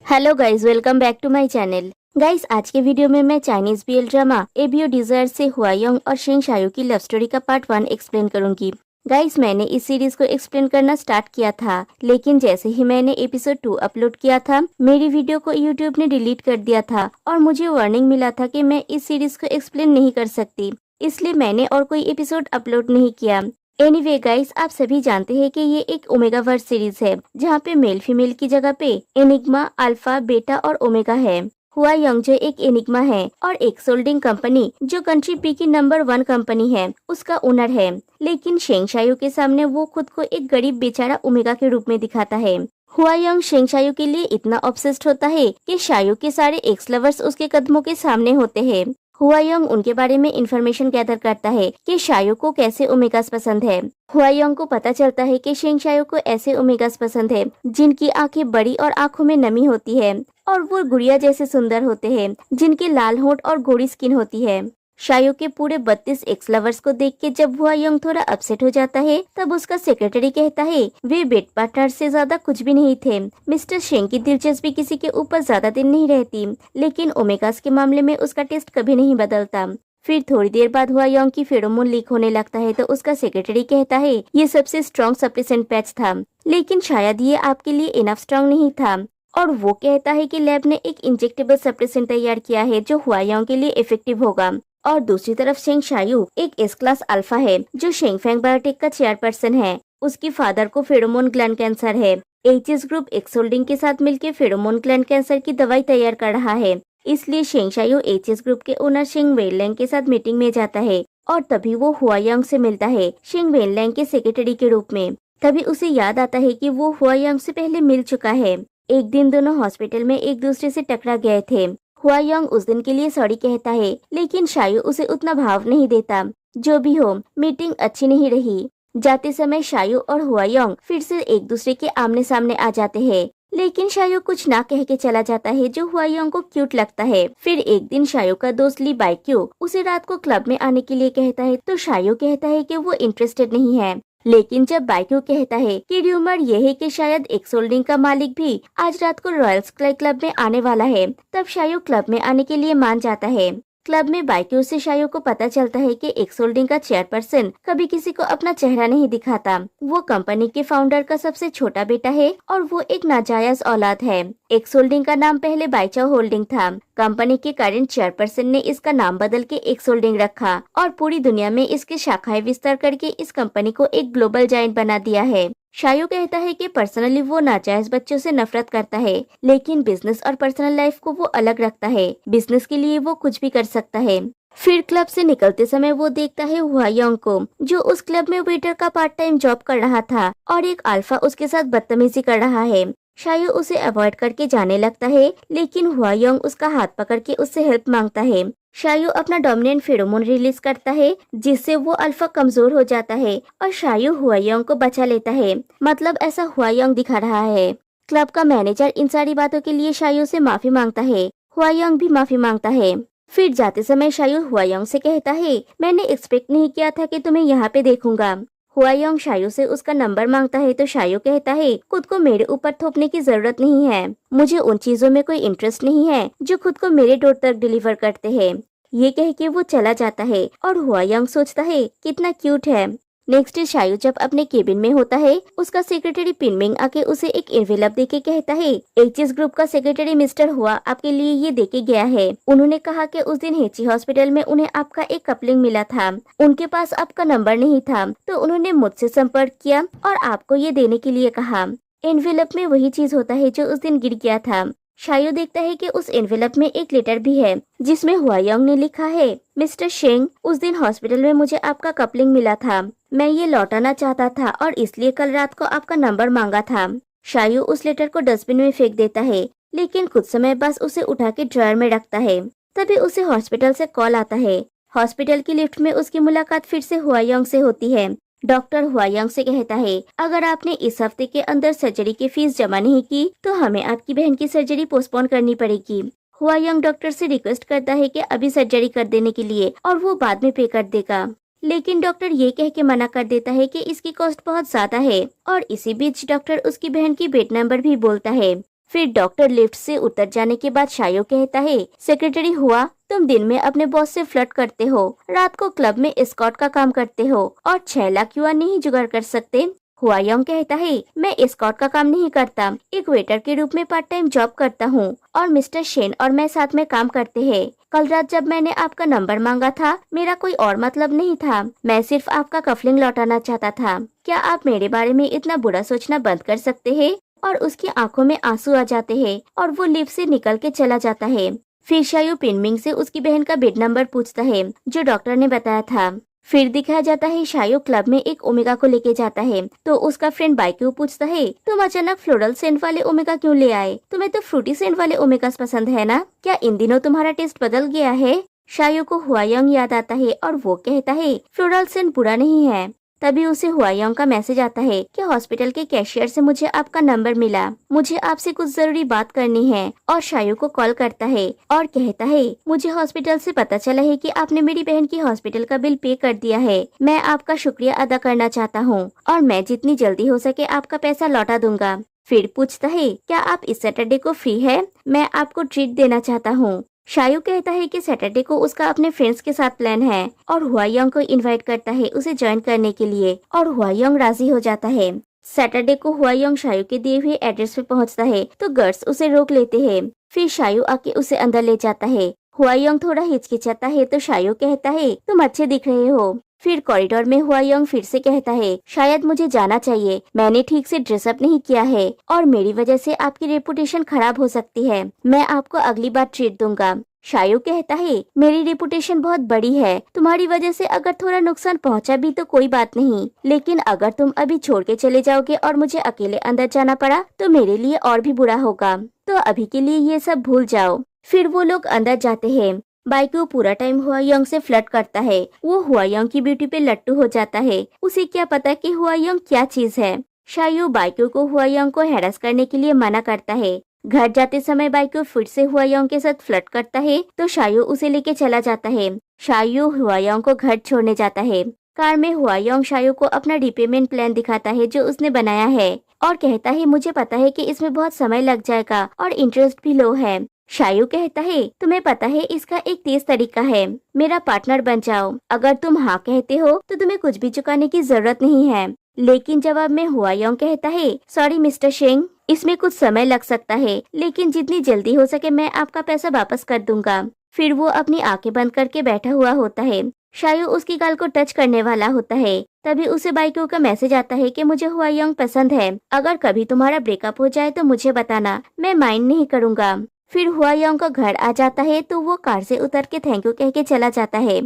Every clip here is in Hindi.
Hello guys, welcome back to my channel. Guys, आज के वीडियो में मैं Chinese BL drama ABO desire से हुआयोंग और शिंग शायू की लव स्टोरी का पार्ट 1 एक्सप्लेन करूंगी। गाइस, मैंने इस सीरीज को एक्सप्लेन करना स्टार्ट किया था, लेकिन जैसे ही मैंने एपिसोड 2 अपलोड किया था, मेरी वीडियो को यूट्यूब ने डिलीट कर दिया था और मुझे वार्निंग मिला था कि मैं इस सीरीज को एक्सप्लेन नहीं कर सकती, इसलिए मैंने और कोई एपिसोड अपलोड नहीं किया। एनीवे गाइस, आप सभी जानते हैं कि ये एक ओमेगा वर्स सीरीज है, जहाँ पे मेल फीमेल की जगह पे एनिग्मा, अल्फा, बेटा और ओमेगा है। हुआयोंग जो एक एनिग्मा है और एक सोल्डिंग कंपनी जो कंट्री पी की नंबर 1 कंपनी है, उसका ओनर है। लेकिन शेंग शायू के सामने वो खुद को एक गरीब बेचारा ओमेगा के रूप में दिखाता है। हुआयोंग शेंग शायू के लिए इतना ऑब्सेस्ड होता है कि शायू के सारे एक्स लवर्स उसके कदमों के सामने होते हैं। हुआयोंग उनके बारे में इंफॉर्मेशन गैदर करता है कि शायू को कैसे ओमेगास पसंद है। हुआयोंग को पता चलता है कि शेंग शायू को ऐसे ओमेगास पसंद है जिनकी आंखें बड़ी और आंखों में नमी होती है और वो गुड़िया जैसे सुंदर होते हैं, जिनके लाल होंठ और गोरी स्किन होती है। शायू के पूरे 32 एक्स लवर्स को देख के जब हुआयोंग थोड़ा अपसेट हो जाता है, तब उसका सेक्रेटरी कहता है वे बेड पार्टनर से ज्यादा कुछ भी नहीं थे। मिस्टर शेंग की दिलचस्पी किसी के ऊपर ज्यादा दिन नहीं रहती, लेकिन ओमेगास के मामले में उसका टेस्ट कभी नहीं बदलता। फिर थोड़ी देर बाद हुआयोंग की फेरोमोन लीक होने लगता है, तो उसका सेक्रेटरी कहता है ये सबसे स्ट्रॉन्ग सप्लीसेंट पैच था, लेकिन शायद ये आपके लिए इनफ स्ट्रॉन्ग नहीं था। और वो कहता है कि लैब ने एक इंजेक्टेबल सप्लीसेंट तैयार किया है जो हुआयोंग के लिए इफेक्टिव होगा। और दूसरी तरफ शेंग शायू एक एस क्लास अल्फा है जो शेंगफेंग बायोटेक का चेयरपर्सन है। उसकी फादर को फेरोमोन ग्लैंड कैंसर है। एचएस ग्रुप एक्स होल्डिंग के साथ मिलकर फेरोमोन ग्लैंड कैंसर की दवाई तैयार कर रहा है, इसलिए शेंग शायू एचएस ग्रुप के ओनर शेंग वेनलैंग के साथ मीटिंग में जाता है और तभी वो हुआयोंग से मिलता है शेंग वेनलैंग के सेक्रेटरी के रूप में। तभी उसे याद आता है कि वो हुआयोंग से पहले मिल चुका है। एक दिन दोनों हॉस्पिटल में एक दूसरे से टकरा गए थे। हुआयोंग उस दिन के लिए सॉरी कहता है, लेकिन शायू उसे उतना भाव नहीं देता। जो भी हो, मीटिंग अच्छी नहीं रही। जाते समय शायू और हुआयोंग फिर से एक दूसरे के आमने सामने आ जाते हैं, लेकिन शायू कुछ ना कह के चला जाता है जो हुआयोंग को क्यूट लगता है। फिर एक दिन शायू का दोस्त ली बाइक्यू उसे रात को क्लब में आने के लिए कहता है, तो शायू कहता है कि वो इंटरेस्टेड नहीं है। लेकिन जब बाइक्यू कहता है कि र्यूमर ये है कि शायद एक्स होल्डिंग का मालिक भी आज रात को रॉयल स्काई क्लब में आने वाला है, तब शायू क्लब में आने के लिए मान जाता है। क्लब में बाइक्यू से शायू को पता चलता है कि एक्स होल्डिंग का चेयरपर्सन कभी किसी को अपना चेहरा नहीं दिखाता। वो कंपनी के फाउंडर का सबसे छोटा बेटा है और वो एक नाजायज औलाद है। एक्स होल्डिंग का नाम पहले बाइचाओ होल्डिंग था। कंपनी के करंट चेयरपर्सन ने इसका नाम बदल के एक्स होल्डिंग रखा और पूरी दुनिया में इसकी शाखाएं विस्तार करके इस कंपनी को एक ग्लोबल जायंट बना दिया है। शायू कहता है कि पर्सनली वो नाजायज बच्चों से नफरत करता है, लेकिन बिजनेस और पर्सनल लाइफ को वो अलग रखता है। बिजनेस के लिए वो कुछ भी कर सकता है। फिर क्लब से निकलते समय वो देखता है हुआयोंग को, जो उस क्लब में वेटर का पार्ट टाइम जॉब कर रहा था और एक अल्फा उसके साथ बदतमीजी कर रहा है। शायू उसे अवॉइड करके जाने लगता है, लेकिन हुआयोंग उसका हाथ पकड़ के उससे हेल्प मांगता है। शायू अपना डोमिनेंट फेरोमोन रिलीज करता है, जिससे वो अल्फा कमजोर हो जाता है और शायू हुआयोंग को बचा लेता है। मतलब ऐसा हुआयोंग दिखा रहा है। क्लब का मैनेजर इन सारी बातों के लिए शायू से माफी मांगता है। हुआयोंग भी माफी मांगता है। फिर जाते समय शायू हुआयोंग से कहता है, मैंने एक्सपेक्ट नहीं किया था कि तुम्हें यहाँ पे देखूंगा। हुआयोंग शायू से उसका नंबर मांगता है, तो शायू कहता है खुद को मेरे ऊपर थोपने की जरूरत नहीं है। मुझे उन चीजों में कोई इंटरेस्ट नहीं है जो खुद को मेरे डोर तक डिलीवर करते हैं। ये कह के वो चला जाता है और हुआयोंग सोचता है कितना क्यूट है। नेक्स्ट डे शायू जब अपने केबिन में होता है, उसका सेक्रेटरी पिनमिंग आके उसे एक एनवेलप देके कहता है, एचएस ग्रुप का सेक्रेटरी मिस्टर हुआ आपके लिए ये देके गया है। उन्होंने कहा कि उस दिन हेची हॉस्पिटल में उन्हें आपका एक कपलिंग मिला था। उनके पास आपका नंबर नहीं था, तो उन्होंने मुझसे संपर्क किया और आपको ये देने के लिए कहा। एनवेलप में वही चीज होता है जो उस दिन गिर गया था। शायू देखता है कि उस एनवेलप में एक लेटर भी है, जिसमें हुआयोंग ने लिखा है, मिस्टर शेंग, उस दिन हॉस्पिटल में मुझे आपका कपलिंग मिला था। मैं ये लौटाना चाहता था और इसलिए कल रात को आपका नंबर मांगा था। शायू उस लेटर को डस्टबिन में फेंक देता है, लेकिन कुछ समय बस उसे उठा के ड्रॉयर में रखता है। तभी उसे हॉस्पिटल से कॉल आता है। हॉस्पिटल की लिफ्ट में उसकी मुलाकात फिर से हुआयोंग से होती है। डॉक्टर हुआयोंग से कहता है, अगर आपने इस हफ्ते के अंदर सर्जरी की फीस जमा नहीं की, तो हमें आपकी बहन की सर्जरी पोस्टपोन करनी पड़ेगी। हुआयोंग डॉक्टर से रिक्वेस्ट करता है कि अभी सर्जरी कर देने के लिए और वो बाद में पे कर देगा, लेकिन डॉक्टर ये कह के मना कर देता है कि इसकी कॉस्ट बहुत ज्यादा है। और इसी बीच डॉक्टर उसकी बहन की बेड नंबर भी बोलता है। फिर डॉक्टर लिफ्ट से उतर जाने के बाद शायो कहता है, सेक्रेटरी हुआ, तुम दिन में अपने बॉस से फ्लर्ट करते हो, रात को क्लब में एस्कॉर्ट का काम करते हो और 6 लाख युआन नहीं जुगाड़ कर सकते। हुआयोंग कहता है, मैं एस्कॉर्ट का काम नहीं करता, एक वेटर के रूप में पार्ट टाइम जॉब करता हूँ और मिस्टर शेन और मैं साथ में काम करते हैं। कल रात जब मैंने आपका नंबर मांगा था, मेरा कोई और मतलब नहीं था, मैं सिर्फ आपका कफलिंग लौटाना चाहता था। क्या आप मेरे बारे में इतना बुरा सोचना बंद कर सकते हैं? और उसकी आंखों में आंसू आ जाते हैं और वो लिफ्ट से निकल के चला जाता है। फिर शायू पिनमिंग से उसकी बहन का बेड नंबर पूछता है जो डॉक्टर ने बताया था। फिर दिखाया जाता है शायू क्लब में एक ओमेगा को लेके जाता है तो उसका फ्रेंड बाइक्यू पूछता है, तुम अचानक फ्लोरल सेंट वाले ओमेगा क्यों ले आए? तुम्हें तो फ्रूटी सेंट वाले ओमेगा पसंद है ना? क्या इन दिनों तुम्हारा टेस्ट बदल गया है? शायू को हुआयोंग याद आता है और वो कहता है, फ्लोरल सेंट बुरा नहीं है। तभी उसे हुआयोंग का मैसेज आता है कि हॉस्पिटल के कैशियर से मुझे आपका नंबर मिला, मुझे आपसे कुछ जरूरी बात करनी है। और शायू को कॉल करता है और कहता है, मुझे हॉस्पिटल से पता चला है कि आपने मेरी बहन की हॉस्पिटल का बिल पे कर दिया है। मैं आपका शुक्रिया अदा करना चाहता हूँ और मैं जितनी जल्दी हो सके आपका पैसा लौटा दूंगा। फिर पूछता है, क्या आप इस सैटरडे को फ्री है? मैं आपको ट्रीट देना चाहता हूँ। शायू कहता है कि सैटरडे को उसका अपने फ्रेंड्स के साथ प्लान है और हुआयोंग को इनवाइट करता है उसे ज्वाइन करने के लिए और हुआयोंग राजी हो जाता है। सैटरडे को हुआयोंग शायू के दिए हुए एड्रेस पे पहुंचता है तो गार्ड्स उसे रोक लेते हैं। फिर शायू आके उसे अंदर ले जाता है। हुआयोंग थोड़ा हिचकिचाता है तो शायू कहता है, तुम अच्छे दिख रहे हो। फिर कॉरिडोर में हुआयोंग फिर से कहता है, शायद मुझे जाना चाहिए, मैंने ठीक से ड्रेसअप नहीं किया है और मेरी वजह से आपकी रेपुटेशन खराब हो सकती है, मैं आपको अगली बार ट्रीट दूंगा। शायू कहता है, मेरी रेपुटेशन बहुत बड़ी है, तुम्हारी वजह से अगर थोड़ा नुकसान पहुंचा भी तो कोई बात नहीं, लेकिन अगर तुम अभी छोड़ के चले जाओगे और मुझे अकेले अंदर जाना पड़ा तो मेरे लिए और भी बुरा होगा, तो अभी के लिए ये सब भूल जाओ। फिर वो लोग अंदर जाते हैं। बाइक्यू पूरा टाइम हुआयोंग से फ्लर्ट करता है, वो हुआयोंग की ब्यूटी पे लट्टू हो जाता है, उसे क्या पता कि हुआयोंग क्या चीज है। शायू बाइक्यू को हुआयोंग को हैरेस करने के लिए मना करता है। घर जाते समय बाइक्यू फिर से हुआयोंग के साथ फ्लर्ट करता है तो शायू उसे लेके चला जाता है। शायू हुआयोंग को घर छोड़ने जाता है। कार में हुआयोंग शायू को अपना रिपेमेंट प्लान दिखाता है जो उसने बनाया है और कहता है, मुझे पता है कि इसमें बहुत समय लग जाएगा और इंटरेस्ट भी लो है। शायू कहता है, तुम्हें पता है इसका एक तेज तरीका है, मेरा पार्टनर बन जाओ, अगर तुम हाँ कहते हो तो तुम्हें कुछ भी चुकाने की जरूरत नहीं है। लेकिन जवाब में हुआयोंग कहता है, सॉरी मिस्टर शेंग, इसमें कुछ समय लग सकता है, लेकिन जितनी जल्दी हो सके मैं आपका पैसा वापस कर दूंगा। फिर वो अपनी आंखें बंद करके बैठा हुआ होता है। शायू उसकी गाल को टच करने वाला होता है। तभी उसे बाइक्यू का मैसेज आता है कि मुझे हुआयोंग पसंद है, अगर कभी तुम्हारा ब्रेकअप हो जाए तो मुझे बताना, मैं माइंड नहीं करूंगा। फिर हुआयोंग का घर आ जाता है तो वो कार से उतर के थैंक यू कह के चला जाता है।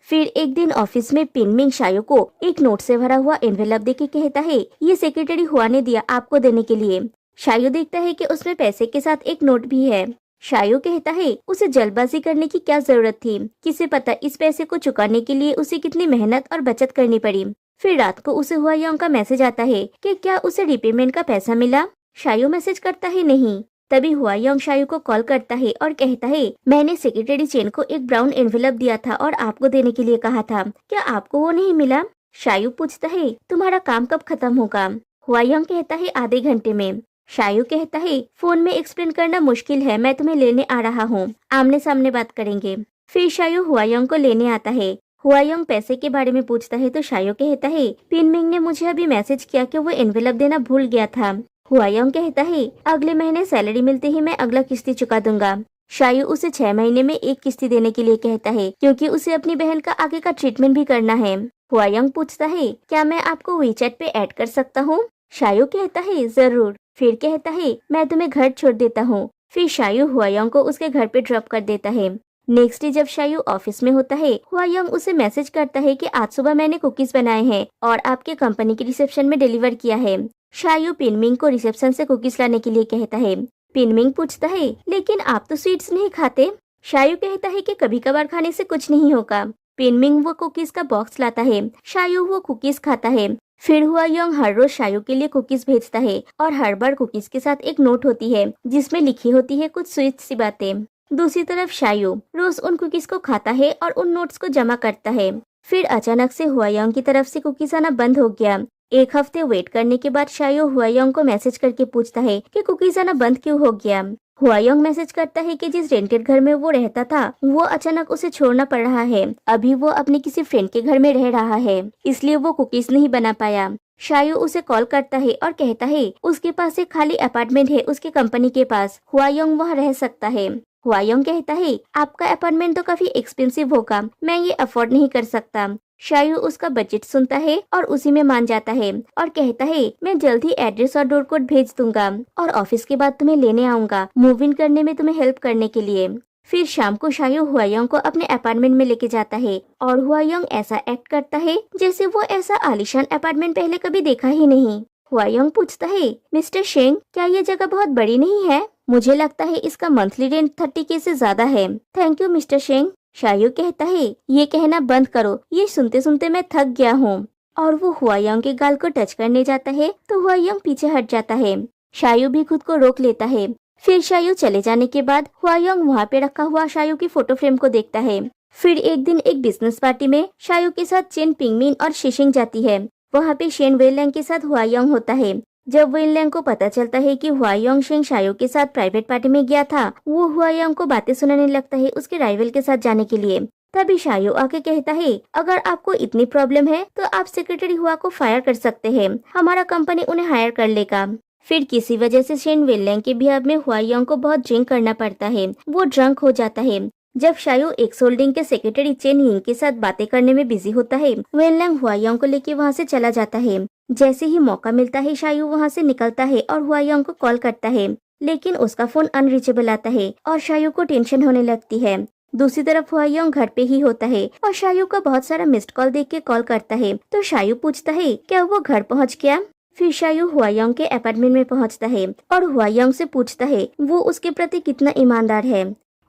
फिर एक दिन ऑफिस में पिनमिंग शायू को एक नोट से भरा हुआ एनवेलप देके कहता है, ये सेक्रेटरी हुआ ने दिया आपको देने के लिए। शायू देखता है कि उसमें पैसे के साथ एक नोट भी है। शायू कहता है, उसे जल्दबाजी करने की क्या जरूरत थी, किसे पता इस पैसे को चुकाने के लिए उसे कितनी मेहनत और बचत करनी पड़ी। फिर रात को उसे हुआयोंग का मैसेज आता है कि क्या उसे रिपेमेंट का पैसा मिला। शायू मैसेज करता है नहीं। तभी हुआयोंग शायू को कॉल करता है और कहता है, मैंने सेक्रेटरी चेन को एक ब्राउन एनवेलप दिया था और आपको देने के लिए कहा था, क्या आपको वो नहीं मिला? शायू पूछता है, तुम्हारा काम कब खत्म होगा? हुआयोंग कहता है, आधे घंटे में। शायू कहता है, फोन में एक्सप्लेन करना मुश्किल है, मैं तुम्हें लेने आ रहा हूँ, आमने सामने बात करेंगे। फिर शायू हुआयोंग को लेने आता है। हुआयोंग पैसे के बारे में पूछता है तो शायू कहता है, पिनमिंग ने मुझे अभी मैसेज किया कि वो एनवेलप देना भूल गया था। हुआयोंग कहता है, अगले महीने सैलरी मिलते ही मैं अगला किस्ती चुका दूंगा। शायू उसे 6 महीने में एक किस्ती देने के लिए कहता है क्योंकि उसे अपनी बहन का आगे का ट्रीटमेंट भी करना है। हुआयोंग पूछता है, क्या मैं आपको वीचैट पे ऐड कर सकता हूँ? शायू कहता है, जरूर। फिर कहता है, मैं तुम्हें घर छोड़ देता हूँ। फिर शायू हुआयोंग को उसके घर पे ड्रॉप कर देता है। नेक्स्ट डे जब शायू ऑफिस में होता है, हुआयोंग उसे मैसेज करता है कि आज सुबह मैंने कुकीज बनाए हैं और आपके कंपनी के रिसेप्शन में डिलीवर किया है। शायू पिनमिंग को रिसेप्शन से कुकीज लाने के लिए कहता है। पिनमिंग पूछता है, लेकिन आप तो स्वीट्स नहीं खाते। शायू कहता है कि कभी कभार खाने से कुछ नहीं होगा। पिनमिंग वो कुकीज का बॉक्स लाता है। शायू वो कुकीज खाता है। फिर हुआयोंग हर रोज शायू के लिए कुकीज भेजता है और हर बार कुकीज के साथ एक नोट होती है जिसमें लिखी होती है कुछ स्वीट सी बातें। दूसरी तरफ शायू रोज उन कुकीज को खाता है और उन नोट्स को जमा करता है। फिर अचानक से हुआयोंग की तरफ से कुकीज आना बंद हो गया। एक हफ्ते वेट करने के बाद शायो हुआयोंग को मैसेज करके पूछता है कि कुकीज आना बंद क्यों हो गया। हुआयोंग मैसेज करता है कि जिस रेंटेड घर में वो रहता था वो अचानक उसे छोड़ना पड़ रहा है। अभी वो अपने किसी फ्रेंड के घर में रह रहा है, इसलिए वो कुकीज नहीं बना पाया। शायो उसे कॉल करता है और कहता है उसके पास एक खाली अपार्टमेंट है उसके कंपनी के पास, हुआयोंग वहाँ रह सकता है। हुआयोंग कहता है आपका अपार्टमेंट तो काफी एक्सपेंसिव होगा, मैं ये अफोर्ड नहीं कर सकता। शायू उसका बजट सुनता है और उसी में मान जाता है और कहता है मैं जल्द ही एड्रेस और डोर कोड भेज दूंगा और ऑफिस के बाद तुम्हें लेने आऊंगा मूव इन करने में तुम्हें हेल्प करने के लिए। फिर शाम को शायू हुआयोंग को अपने अपार्टमेंट में लेके जाता है और हुआयोंग ऐसा एक्ट करता है जैसे वो ऐसा आलीशान अपार्टमेंट पहले कभी देखा ही नहीं। हुआयोंग पूछता है मिस्टर शेंग क्या ये जगह बहुत बड़ी नहीं है? मुझे लगता है इसका मंथली रेंट 30K से ज्यादा है। थैंक यू मिस्टर शेंग। शायू कहता है ये कहना बंद करो, ये सुनते सुनते मैं थक गया हूँ। और वो हुआयोंग के गाल को टच करने जाता है तो हुआयोंग पीछे हट जाता है। शायू भी खुद को रोक लेता है। फिर शायू चले जाने के बाद हुआयोंग वहाँ पे रखा हुआ शायू की फोटो फ्रेम को देखता है। फिर एक दिन एक बिजनेस पार्टी में शायू के साथ चेन पिंगमिन और शिशिंग जाती है। वहाँ पे शेन वेनलैंग के साथ हुआयोंग होता है। जब वेनलैंग को पता चलता है कि हुआयोंग शेंग शायू के साथ प्राइवेट पार्टी में गया था, वो हुआयोंग को बातें सुनाने लगता है उसके राइवल के साथ जाने के लिए। तभी शायू आके कहता है अगर आपको इतनी प्रॉब्लम है तो आप सेक्रेटरी हुआ को फायर कर सकते हैं, हमारा कंपनी उन्हें हायर कर लेगा। फिर किसी वजह से शेन वेनलैंग के बिहार में हुआयोंग को बहुत ड्रिंक करना पड़ता है, वो ड्रंक हो जाता है। जब शायू एक्स होल्डिंग के सेक्रेटरी चेन यिंग के साथ बातें करने में बिजी होता है, वेनलैंग हुआयोंग को लेके वहाँ से चला जाता है। जैसे ही मौका मिलता है शायू वहाँ से निकलता है और हुआयोंग को कॉल करता है, लेकिन उसका फोन अनरीचेबल आता है और शायू को टेंशन होने लगती है। दूसरी तरफ हुआयोंग घर पे ही होता है और शायू का बहुत सारा मिस्ड कॉल देख के कॉल करता है तो शायू पूछता है क्या वो घर पहुँच गया। फिर शायू हुआयोंग के अपार्टमेंट में पहुँचता है और हुआयोंग से पूछता है वो उसके प्रति कितना ईमानदार है।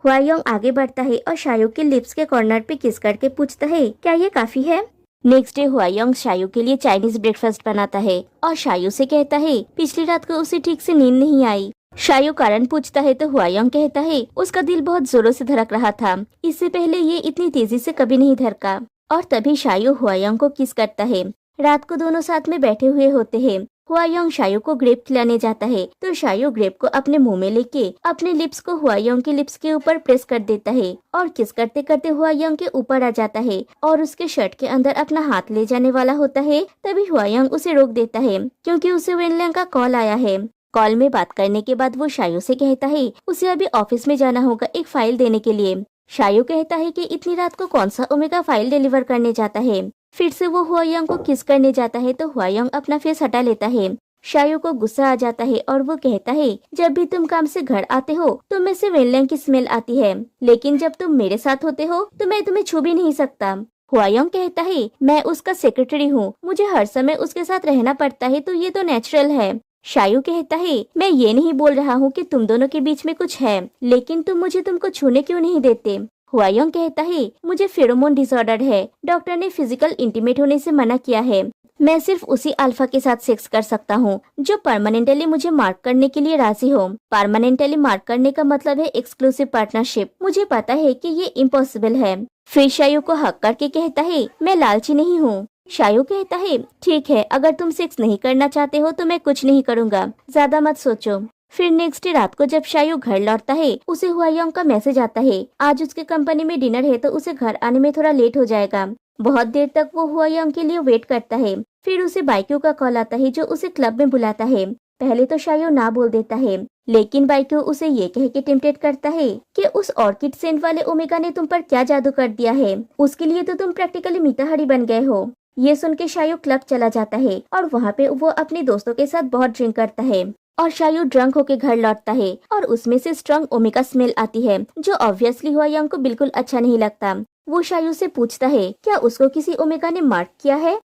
हुआयोंग आगे बढ़ता है और शायू के लिप्स के कॉर्नर पे किस करके पूछता है क्या ये काफी है। नेक्स्ट डे हुआयोंग शायू के लिए चाइनीज ब्रेकफास्ट बनाता है और शायू से कहता है पिछली रात को उसे ठीक से नींद नहीं आई। शायू कारण पूछता है तो हुआयोंग कहता है उसका दिल बहुत जोरों से धड़क रहा था, इससे पहले ये इतनी तेजी से कभी नहीं धड़का। और तभी शायू हुआयोंग को किस करता है। रात को दोनों साथ में बैठे हुए होते हैं। हुआयोंग शायू को ग्रेप खिलाने जाता है तो शायू ग्रेप को अपने मुंह में लेके अपने लिप्स को हुआयोंग के लिप्स के ऊपर प्रेस कर देता है और किस करते करते हुआयोंग के ऊपर आ जाता है और उसके शर्ट के अंदर अपना हाथ ले जाने वाला होता है। तभी हुआयोंग उसे रोक देता है क्योंकि उसे वेनलैंग का कॉल आया है। कॉल में बात करने के बाद वो शायू से कहता है उसे अभी ऑफिस में जाना होगा एक फाइल देने के लिए। शायू कहता है कि इतनी रात को कौन सा ओमेगा फाइल डिलीवर करने जाता है। फिर से वो हुआयोंग को किस करने जाता है तो हुआयोंग अपना फेस हटा लेता है। शायू को गुस्सा आ जाता है और वो कहता है जब भी तुम काम से घर आते हो तो में से वेनलैंग की स्मेल आती है, लेकिन जब तुम मेरे साथ होते हो तो मैं तुम्हें छू भी नहीं सकता। हुआयोंग कहता है मैं उसका सेक्रेटरी हूँ, मुझे हर समय उसके साथ रहना पड़ता है तो ये तो नेचुरल है। शायू कहता है मैं ये नहीं बोल रहा हूँ कि तुम दोनों के बीच में कुछ है, लेकिन तुम मुझे तुमको छूने क्यों नहीं देते। हुआयोंग कहता है मुझे फेरोमोन डिसऑर्डर है, डॉक्टर ने फिजिकल इंटीमेट होने से मना किया है, मैं सिर्फ उसी अल्फा के साथ सेक्स कर सकता हूँ जो परमानेंटली मुझे मार्क करने के लिए राजी हो। परमानेंटली मार्क करने का मतलब है एक्सक्लूसिव पार्टनरशिप, मुझे पता है कि ये इम्पॉसिबल है। फिर शायू को हक करके कहता है मैं लालची नहीं हूँ। शायू कहता है ठीक है, अगर तुम सेक्स नहीं करना चाहते हो तो मैं कुछ नहीं करूँगा, ज्यादा मत सोचो। फिर नेक्स्ट डे रात को जब शायू घर लौटता है उसे हुआयोंग का मैसेज आता है आज उसके कंपनी में डिनर है तो उसे घर आने में थोड़ा लेट हो जाएगा। बहुत देर तक वो हुआयोंग के लिए वेट करता है। फिर उसे बाइक्यू का कॉल आता है जो उसे क्लब में बुलाता है। पहले तो शायू ना बोल देता है, लेकिन बाइक्यू उसे ये कह के टेम्पटेट करता है कि उस ऑर्किड सेंट वाले ओमेगा ने तुम पर क्या जादू कर दिया है, उसके लिए तो तुम प्रैक्टिकली मिताहारी बन गए हो। ये सुन के शायू क्लब चला जाता है और वहाँ पे वो अपने दोस्तों के साथ बहुत ड्रिंक करता है और शायू ड्रंक होके घर लौटता है और उसमें से स्ट्रॉन्ग ओमेगा स्मेल आती है जो ऑब्वियसली हुआयोंग को बिल्कुल अच्छा नहीं लगता। वो शायू से पूछता है क्या उसको किसी ओमेगा ने मार्क किया है।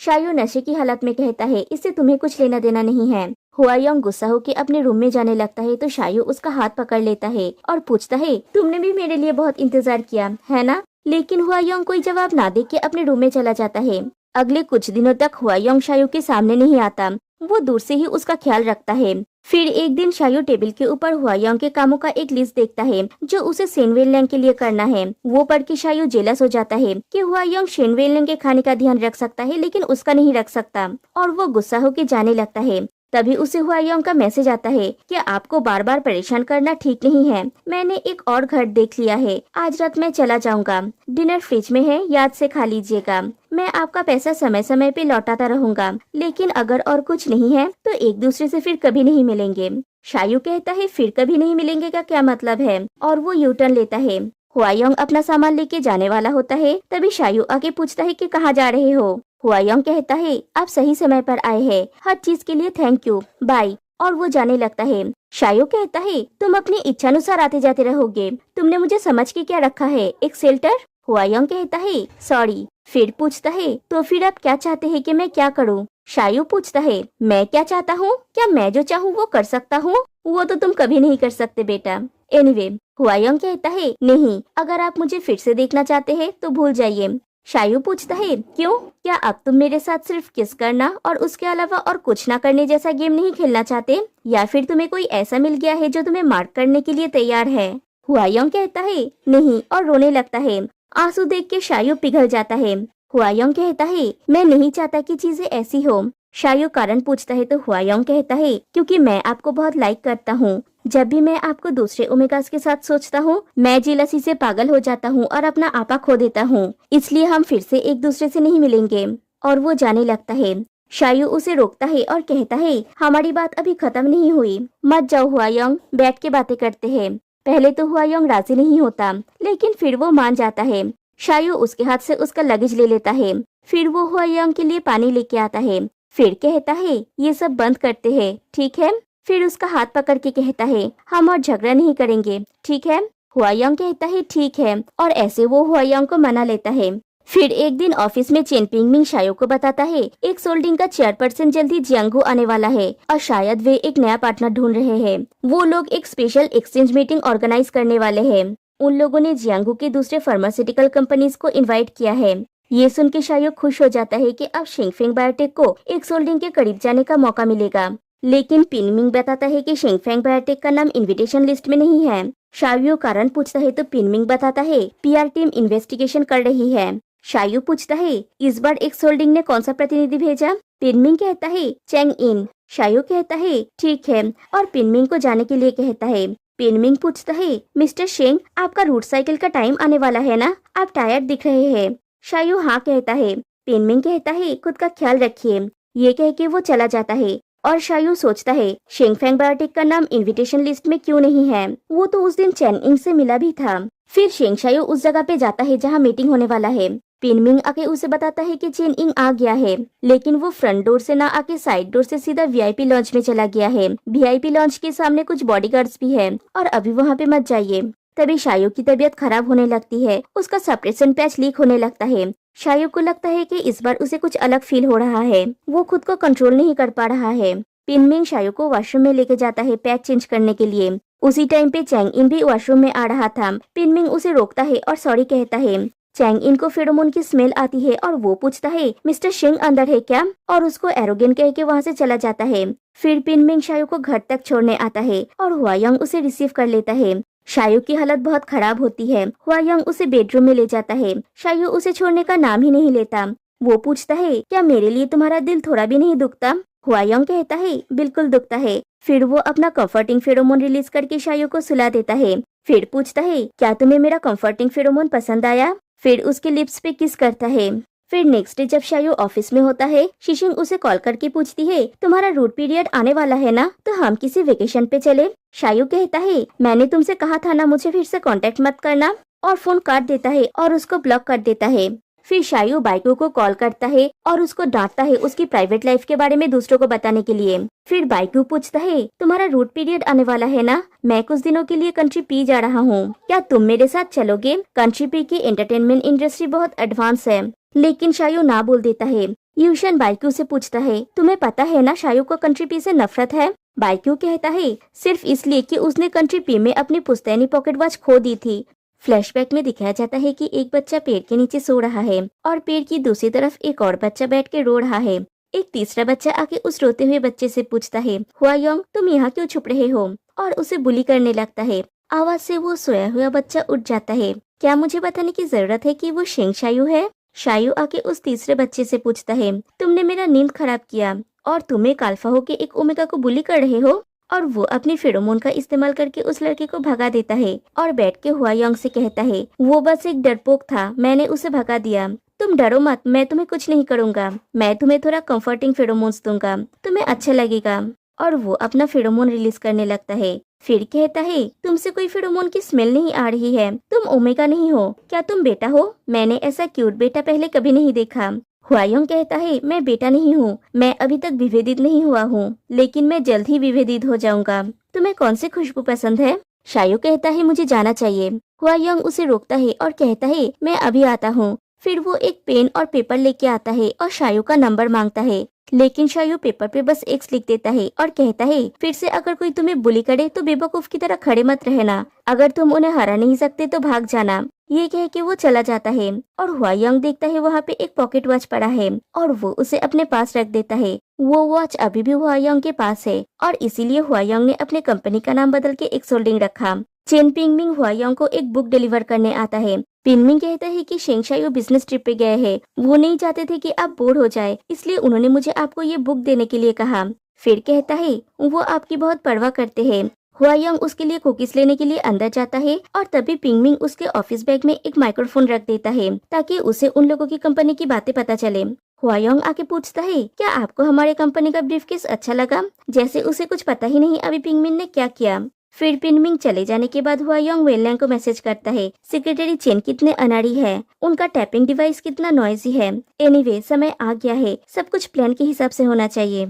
शायू नशे की हालत में कहता है इससे तुम्हें कुछ लेना देना नहीं है। हुआयोंग गुस्सा होकर अपने रूम में जाने लगता है तो शायू उसका हाथ पकड़ लेता है और पूछता है तुमने भी मेरे लिए बहुत इंतजार किया है ना। लेकिन हुआयोंग कोई जवाब ना दे के अपने रूम में चला जाता है। अगले कुछ दिनों तक हुआयोंग शायू के सामने नहीं आता, वो दूर से ही उसका ख्याल रखता है। फिर एक दिन शायू टेबल के ऊपर हुआयोंग के कामों का एक लिस्ट देखता है जो उसे शेनवेनलैंग के लिए करना है। वो पढ़ के शायू जेलस हो जाता है कि हुआयोंग शेनवेनलैंग के खाने का ध्यान रख सकता है लेकिन उसका नहीं रख सकता, और वो गुस्सा होकर जाने लगता है। तभी उसे हुआयोंग का मैसेज आता है कि आपको बार बार परेशान करना ठीक नहीं है। मैंने एक और घर देख लिया है, आज रात मैं चला जाऊंगा। डिनर फ्रिज में है, याद से खा लीजिएगा। मैं आपका पैसा समय समय पे लौटाता रहूंगा, लेकिन अगर और कुछ नहीं है तो एक दूसरे से फिर कभी नहीं मिलेंगे। शायू कहता है फिर कभी नहीं मिलेंगे का क्या मतलब है, और वो यू टर्न लेता है। हुआयोंग अपना सामान लेके जाने वाला होता है, तभी शायू आके पूछता है कि कहाँ जा रहे हो। हुआयोंग कहता है आप सही समय पर आए हैं, हर चीज के लिए थैंक यू, बाय, और वो जाने लगता है। शायू कहता है तुम अपनी इच्छानुसार आते जाते रहोगे, तुमने मुझे समझ के क्या रखा है, एक शेल्टर। हुआयोंग कहता है सॉरी। फिर पूछता है तो फिर आप क्या चाहते हैं कि मैं क्या करूं? शायू पूछता है मैं क्या चाहता हूँ, क्या मैं जो चाहूँ वो कर सकता हूँ? वो तो तुम कभी नहीं कर सकते बेटा। एनीवे, हुआयोंग कहता है नहीं, अगर आप मुझे फिर से देखना चाहते हैं तो भूल जाइए। शायू पूछता है क्यों, क्या अब तुम मेरे साथ सिर्फ किस करना और उसके अलावा और कुछ ना करने जैसा गेम नहीं खेलना चाहते, या फिर तुम्हें कोई ऐसा मिल गया है जो तुम्हें मार्क करने के लिए तैयार है? हुआयोंग कहता है नहीं, और रोने लगता है। आंसू देख के शायू पिघल जाता है। हुआयोंग कहता है मैं नहीं चाहता कि चीजें ऐसी हो। शायू कारण पूछता है तो हुआयोंग कहता है क्योंकि मैं आपको बहुत लाइक करता हूँ। जब भी मैं आपको दूसरे ओमेगास के साथ सोचता हूँ मैं जेलसी से पागल हो जाता हूँ और अपना आपा खो देता हूँ, इसलिए हम फिर से एक दूसरे से नहीं मिलेंगे। और वो जाने लगता है। शायू उसे रोकता है और कहता है हमारी बात अभी खत्म नहीं हुई, मत जाओ हुआयोंग, बैठ के बातें करते हैं। पहले तो हुआयोंग राजी नहीं होता, लेकिन फिर वो मान जाता है। शायू उसके हाथ से उसका लगेज ले लेता है। फिर वो हुआयोंग के लिए पानी लेके आता है। फिर कहता है ये सब बंद करते हैं, ठीक है? फिर उसका हाथ पकड़ के कहता है हम और झगड़ा नहीं करेंगे, ठीक है? हुआयोंग कहता है ठीक है, और ऐसे वो हुआयोंग को मना लेता है। फिर एक दिन ऑफिस में चेन पिंगमिंग शायू को बताता है एक सोल्डिंग का चेयरपर्सन जल्दी जियांगू आने वाला है और शायद वे एक नया पार्टनर ढूंढ रहे हैं। वो लोग एक स्पेशल एक्सचेंज मीटिंग ऑर्गेनाइज करने वाले हैं। उन लोगों ने जियांगू के दूसरे फार्मास्यूटिकल कंपनीज को इनवाइट किया है। ये सुन के शायू खुश हो जाता है कि अब शिंगफेंग बायोटेक को एक सोल्डिंग के करीब जाने का मौका मिलेगा। लेकिन पिनमिंग बताता है कि शिंगफेंग बायोटेक का नाम इनविटेशन लिस्ट में नहीं है। शायू कारण पूछता है तो पिनमिंग बताता है पीआर टीम इन्वेस्टिगेशन कर रही है। शायू पूछता है इस बार एक सोल्डिंग ने कौन सा प्रतिनिधि भेजा? पिनमिंग कहता है चेंग इन। शायू कहता है ठीक है, और पिनमिंग को जाने के लिए कहता है। पिनमिंग पूछता है मिस्टर शेंग, आपका रूट साइकिल का टाइम आने वाला है ना, आप टायर्ड दिख रहे हैं। शायू हाँ कहता है। पिनमिंग कहता है खुद का ख्याल रखिए। ये कह के वो चला जाता है। और शायू सोचता है शिंगफेंग बायोटेक का नाम इनविटेशन लिस्ट में क्यों नहीं है, वो तो उस दिन चेन इंग से मिला भी था। फिर शेंग शायू उस जगह पे जाता है जहाँ मीटिंग होने वाला है। पिनमिंग आके उसे बताता है कि चेन इंग आ गया है, लेकिन वो फ्रंट डोर से ना आके साइड डोर से सीधा वीआईपी लॉन्च में चला गया है। वीआईपी लॉन्च के सामने कुछ बॉडीगार्ड्स भी है, और अभी वहाँ पे मत जाइए। तभी शायू की तबीयत खराब होने लगती है, उसका सप्रेशन पैच लीक होने लगता है। शायू को लगता है कि इस बार उसे कुछ अलग फील हो रहा है, वो खुद को कंट्रोल नहीं कर पा रहा है। पिनमिंग शायू को वॉशरूम में लेके जाता है पैच चेंज करने के लिए। उसी टाइम पे चैंग इन भी वॉशरूम में आ रहा था। पिनमिंग उसे रोकता है और सॉरी कहता है। चैंग इन को फेरोमोन की स्मेल आती है और वो पूछता है मिस्टर शिंग अंदर है क्या, और उसको एरोगेन कह के वहाँ से चला जाता है। फिर पिनमिंग शायू को घर तक छोड़ने आता है और हुआयोंग उसे रिसीव कर लेता है। शायू की हालत बहुत खराब होती है। हुआयोंग उसे बेडरूम में ले जाता है। शायू उसे छोड़ने का नाम ही नहीं लेता। वो पूछता है क्या मेरे लिए तुम्हारा दिल थोड़ा भी नहीं दुखता? हुआयोंग कहता है बिल्कुल दुखता है। फिर वो अपना कंफर्टिंग फेरोमोन रिलीज करके शायू को सुला देता है। फिर पूछता है क्या तुम्हें मेरा कंफर्टिंग फेरोमोन पसंद आया? फिर उसके लिप्स पे किस करता है। फिर नेक्स्ट डे जब शायू ऑफिस में होता है, शिशिंग उसे कॉल करके पूछती है तुम्हारा रूट पीरियड आने वाला है ना, तो हम किसी वेकेशन पे चले। शायू कहता है मैंने तुमसे कहा था ना मुझे फिर से कांटेक्ट मत करना, और फोन काट देता है और उसको ब्लॉक कर देता है। फिर शायू बाइकू को कॉल करता है और उसको डांटता है उसकी प्राइवेट लाइफ के बारे में दूसरों को बताने के लिए। फिर बाइकू पूछता है तुम्हारा रूट पीरियड आने वाला है ना, मैं कुछ दिनों के लिए कंट्री पी जा रहा हूँ, क्या तुम मेरे साथ चलोगे? कंट्री पी की एंटरटेनमेंट इंडस्ट्री बहुत एडवांस है। लेकिन शायू ना बोल देता है। यूशन बाइकू से पूछता है तुम्हें पता है ना शायू को कंट्री पी से नफरत है? बाइकू कहता है सिर्फ इसलिए कि उसने कंट्री पी में अपनी पुश्तैनी पॉकेट वॉच खो दी थी। फ्लैशबैक में दिखाया जाता है कि एक बच्चा पेड़ के नीचे सो रहा है और पेड़ की दूसरी तरफ एक और बच्चा बैठ के रो रहा है। एक तीसरा बच्चा आके उस रोते हुए बच्चे से पूछता है, हुआयोंग तुम यहाँ क्यों छुप रहे हो, और उसे बुली करने लगता है। आवाज से वो सोया हुआ बच्चा उठ जाता है। क्या मुझे बताने की जरूरत है कि वो शेंग शायू है? शायू आके उस तीसरे बच्चे से पूछता है, तुमने मेरा नींद खराब किया और तुम एक अल्फा हो के एक ओमेगा को बुली कर रहे हो। और वो अपनी फेरोमोन का इस्तेमाल करके उस लड़के को भगा देता है और बैठ के हुआयोंग से कहता है, वो बस एक डरपोक था, मैंने उसे भगा दिया। तुम डरो मत, मैं तुम्हें कुछ नहीं करूंगा, मैं तुम्हें थोड़ा कंफर्टिंग फेरोमोन्स दूंगा, तुम्हें अच्छा लगेगा। और वो अपना फेरोमोन रिलीज करने लगता है। फिर कहता है, तुमसे कोई फेरोमोन की स्मेल नहीं आ रही है, तुम ओमेगा नहीं हो, क्या तुम बेटा हो? मैंने ऐसा क्यूट बेटा पहले कभी नहीं देखा। हुआयोंग कहता है, मैं बेटा नहीं हूँ, मैं अभी तक विभेदित नहीं हुआ हूँ, लेकिन मैं जल्द ही विभेदित हो जाऊंगा। तुम्हें कौन सी खुशबू पसंद है? शायू कहता है, मुझे जाना चाहिए। हुआयोंग उसे रोकता है और कहता है, मैं अभी आता हूँ। फिर वो एक पेन और पेपर लेके आता है और शायू का नंबर मांगता है, लेकिन शायू पेपर पे बस एक्स लिख देता है और कहता है, फिर से अगर कोई तुम्हें बुली करे तो बेवकूफ की तरह खड़े मत रहना, अगर तुम उन्हें हरा नहीं सकते तो भाग जाना। ये कह के वो चला जाता है और हुआयोंग देखता है वहाँ पे एक पॉकेट वॉच पड़ा है और वो उसे अपने पास रख देता है। वो वॉच अभी भी हुआयोंग के पास है और इसीलिए हुआयोंग ने अपने कंपनी का नाम बदल के एक्स होल्डिंग रखा। चेन पिंगमिंग हुआयोंग को एक बुक डिलीवर करने आता है। पिंगमिंग कहता है कि शेंग शायू बिजनेस ट्रिप पे गए हैं, वो नहीं चाहते थे कि आप बोर हो जाए, इसलिए उन्होंने मुझे आपको ये बुक देने के लिए कहा। फिर कहता है, वो आपकी बहुत परवाह करते हैं। हुआयोंग उसके लिए कुकीज लेने के लिए अंदर जाता है और तभी पिंगमिंग उसके ऑफिस बैग में एक माइक्रोफोन रख देता है ताकि उसे उन लोगों की कंपनी की बातें पता चले। हुआयोंग आके पूछता है, क्या आपको हमारे कंपनी का ब्रीफकेस अच्छा लगा? जैसे उसे कुछ पता ही नहीं अभी पिंगमिंग ने क्या किया। फिर पिंगमिंग चले जाने के बाद हुआयोंग वेनलैंग को मैसेज करता है, सेक्रेटरी चेन कितने अनाड़ी है, उनका टैपिंग डिवाइस कितना नॉइजी है। एनीवे, समय आ गया है, सब कुछ प्लान के हिसाब से होना चाहिए।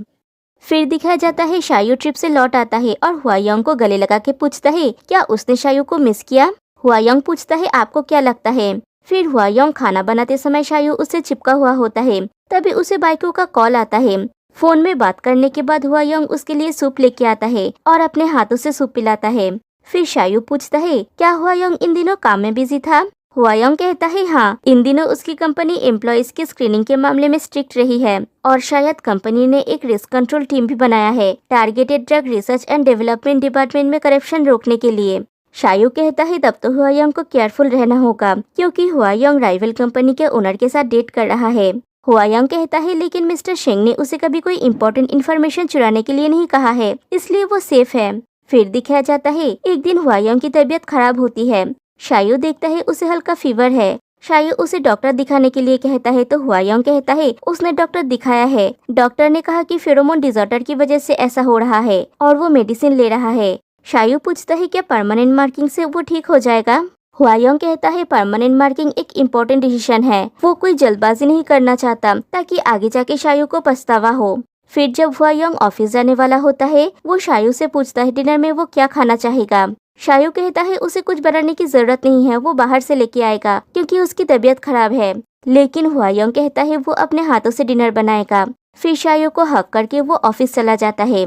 फिर दिखाया जाता है शायू ट्रिप से लौट आता है और हुआयोंग को गले लगा के पूछता है, क्या उसने शायू को मिस किया? हुआयोंग पूछता है, आपको क्या लगता है? फिर हुआयोंग खाना बनाते समय शायू उससे चिपका हुआ होता है। तभी उसे बाइको का कॉल आता है। फोन में बात करने के बाद हुआयोंग उसके लिए सूप लेके आता है और अपने हाथों से सूप पिलाता है। फिर शायू पूछता है, क्या हुआयोंग इन दिनों काम में बिजी था? हुआयोंग कहता है, हाँ, इन दिनों उसकी कंपनी एम्प्लॉयज की स्क्रीनिंग के मामले में स्ट्रिक्ट रही है और शायद कंपनी ने एक रिस्क कंट्रोल टीम भी बनाया है, targeted drug research and development department में करप्शन रोकने के लिए। शायू कहता है, तब तो हुआयोंग को केयरफुल रहना होगा क्योंकि हुआयोंग राइवल कंपनी के ओनर के साथ डेट कर रहा है। हुआयोंग कहता है, लेकिन मिस्टर शेंग ने उसे कभी कोई इम्पोर्टेंट इन्फॉर्मेशन चुराने के लिए नहीं कहा है, इसलिए वो सेफ है। फिर दिखाया जाता है, एक दिन हुआयोंग की तबीयत खराब होती है। शायू देखता है उसे हल्का फीवर है। शायू उसे डॉक्टर दिखाने के लिए कहता है तो हुआयोंग कहता है उसने डॉक्टर दिखाया है, डॉक्टर ने कहा कि फेरोमोन डिसऑर्डर की वजह से ऐसा हो रहा है और वो मेडिसिन ले रहा है। शायू पूछता है, क्या परमानेंट मार्किंग से वो ठीक हो जाएगा? हुआयोंग कहता है, परमानेंट मार्किंग एक इम्पोर्टेंट डिसीजन है, वो कोई जल्दबाजी नहीं करना चाहता ताकि आगे जाके शायू को पछतावा हो। फिर जब हुआयोंग ऑफिस जाने वाला होता है, वो शायू से पूछता है डिनर में वो क्या खाना चाहेगा। शायू कहता है उसे कुछ बनाने की जरूरत नहीं है, वो बाहर से लेके आएगा क्योंकि उसकी तबीयत खराब है। लेकिन हुआयोंग कहता है वो अपने हाथों से डिनर बनाएगा। फिर शायू को हक करके वो ऑफिस चला जाता है।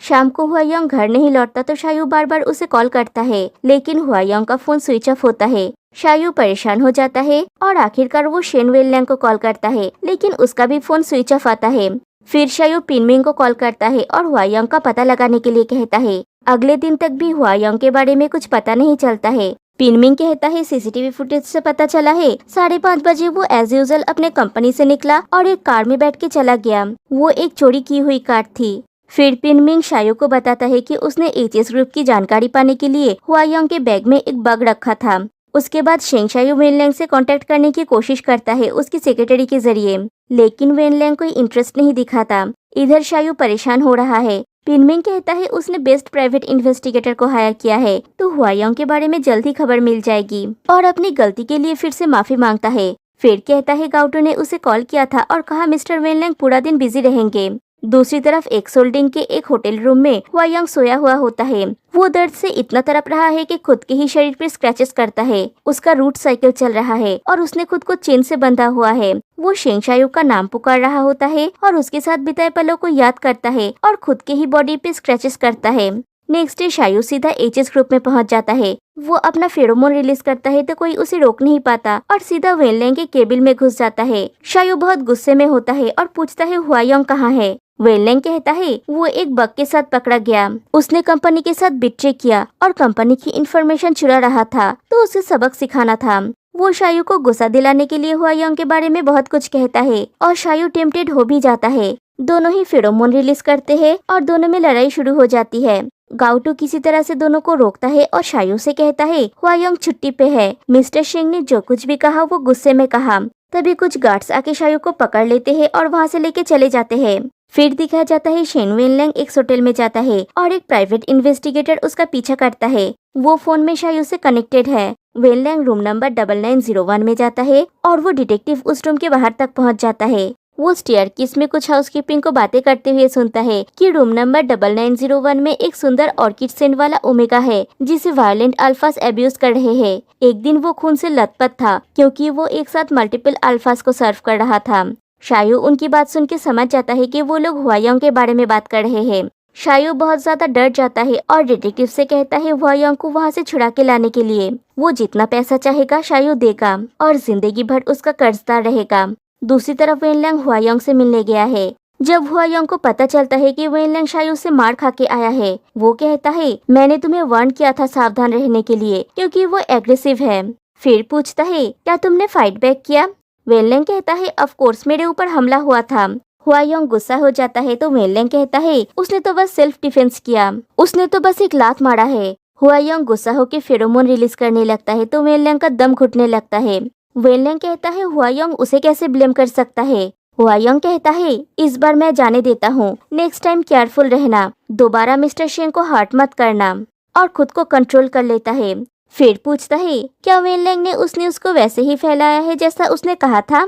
शाम को हुआयोंग घर नहीं लौटता तो शायू बार बार उसे कॉल करता है, लेकिन हुआयोंग का फोन स्विच ऑफ होता है। शायू परेशान हो जाता है और आखिरकार वो शेन वेनलैंग को कॉल करता है, लेकिन उसका भी फोन स्विच ऑफ आता है। फिर शायू पिंगमिंग को कॉल करता है और हुआयोंग का पता लगाने के लिए कहता है। अगले दिन तक भी हुआयोंग के बारे में कुछ पता नहीं चलता है। पिंगमिंग कहता है, सीसीटीवी फुटेज से पता चला है 5:30 बजे वो एज यूजुअल अपने कंपनी से निकला और एक कार में बैठ के चला गया। वो एक चोरी की हुई कार थी। फिर पिंगमिंग शायू को बताता है कि उसने एचएस ग्रुप की जानकारी पाने के लिए हुआयोंग के बैग में एक बग रखा था। उसके बाद शेंग शायू वेनलैंग से कांटेक्ट करने की कोशिश करता है उसकी सेक्रेटरी के जरिए, लेकिन वेनलैंग कोई इंटरेस्ट नहीं दिखाता। इधर शायू परेशान हो रहा है। पिंगमिंग कहता है उसने बेस्ट प्राइवेट इन्वेस्टिगेटर को हायर किया है तो हुआयोंग के बारे में जल्दी खबर मिल जाएगी और अपनी गलती के लिए फिर से माफी मांगता है। फिर कहता है गाउटो ने उसे कॉल किया था और कहा मिस्टर वेनलैंग पूरा दिन बिजी रहेंगे। दूसरी तरफ एक्स होल्डिंग के एक होटल रूम में हुआयोंग सोया हुआ होता है। वो दर्द से इतना तड़प रहा है कि खुद के ही शरीर पर स्क्रैचेस करता है। उसका रूट साइकिल चल रहा है और उसने खुद को चेन से बंधा हुआ है। वो शेंग शायू का नाम पुकार रहा होता है और उसके साथ बिताए पलों को याद करता है और खुद के ही बॉडी पे स्क्रैचेस करता है। नेक्स्ट डे शायू सीधा एचएस ग्रुप में पहुंच जाता है। वो अपना फेरोमोन रिलीज करता है तो कोई उसे रोक नहीं पाता और सीधा वेनलैंग के केबिन में घुस जाता है। शायू बहुत गुस्से में होता है और पूछता है हुआयोंग कहाँ है। वेनलैंग कहता है वो एक बग के साथ पकड़ा गया, उसने कंपनी के साथ बिट्रे किया और कंपनी की इंफॉर्मेशन चुरा रहा था, तो उसे सबक सिखाना था। वो शायू को गुस्सा दिलाने के लिए हुआयोंग के बारे में बहुत कुछ कहता है और शायू टेम्पटेड हो भी जाता है। दोनों ही फेरोमोन रिलीज करते हैं और दोनों में लड़ाई शुरू हो जाती है। गाउटू किसी तरह से दोनों को रोकता है और शायू से कहता है हुआयोंग छुट्टी पे है। मिस्टर शेंग ने जो कुछ भी कहा वो गुस्से में कहा। तभी कुछ गार्ड्स आके शायू को पकड़ लेते हैं और वहाँ से लेके चले जाते हैं। फिर दिखाया जाता है शेन वेनलैंग एक होटल में जाता है और एक प्राइवेट इन्वेस्टिगेटर उसका पीछा करता है। वो फोन में शायू से कनेक्टेड है। वेनलैंग रूम नंबर 9901 में जाता है और वो डिटेक्टिव उस रूम के बाहर तक पहुंच जाता है। वो स्टेयरकेस में कुछ हाउसकीपिंग को बातें करते हुए सुनता है कि रूम नंबर 9901 में एक सुंदर ऑर्किड सेंट वाला ओमेगा है जिसे वायलेंट अल्फास एब्यूज कर रहे हैं। एक दिन वो खून से लथपथ था क्योंकि वो एक साथ मल्टीपल अल्फास को सर्व कर रहा था। शायू उनकी बात सुन के समझ जाता है कि वो लोग हुआयोंग के बारे में बात कर रहे हैं। शायू बहुत ज्यादा डर जाता है और डिटेक्टिव से कहता है हुआयोंग को वहाँ से छुड़ा के लाने के लिए। वो जितना पैसा चाहेगा शायू देगा और जिंदगी भर उसका कर्जदार रहेगा। दूसरी तरफ वेनलैंग हुआयोंग से मिलने गया है। जब हुआयोंग को पता चलता है कि वेनलैंग शायू से मार खा के आया है, वो कहता है मैंने तुम्हें वार्न किया था सावधान रहने के लिए क्योंकि वो एग्रेसिव है। फिर पूछता है क्या तुमने फाइट बैक किया। वेनलैंग कहता है ऑफ कोर्स मेरे ऊपर हमला हुआ था। हुआयोंग गुस्सा हो जाता है तो वेनलैंग कहता है उसने तो बस सेल्फ डिफेंस किया, उसने तो बस एक लात मारा है। हुआयोंग गुस्सा होकर फेरोमोन रिलीज करने लगता है तो वेनलैंग का दम घुटने लगता है। वेनलैंग कहता है हुआयोंग उसे कैसे ब्लेम कर सकता है। हुआयोंग कहता है इस बार मैं जाने देता हूँ, नेक्स्ट टाइम केयरफुल रहना, दोबारा मिस्टर शेंग को हर्ट मत करना, और खुद को कंट्रोल कर लेता है। फिर पूछता है क्या वेनलैंग ने उस न्यूज़ को वैसे ही फैलाया है जैसा उसने कहा था।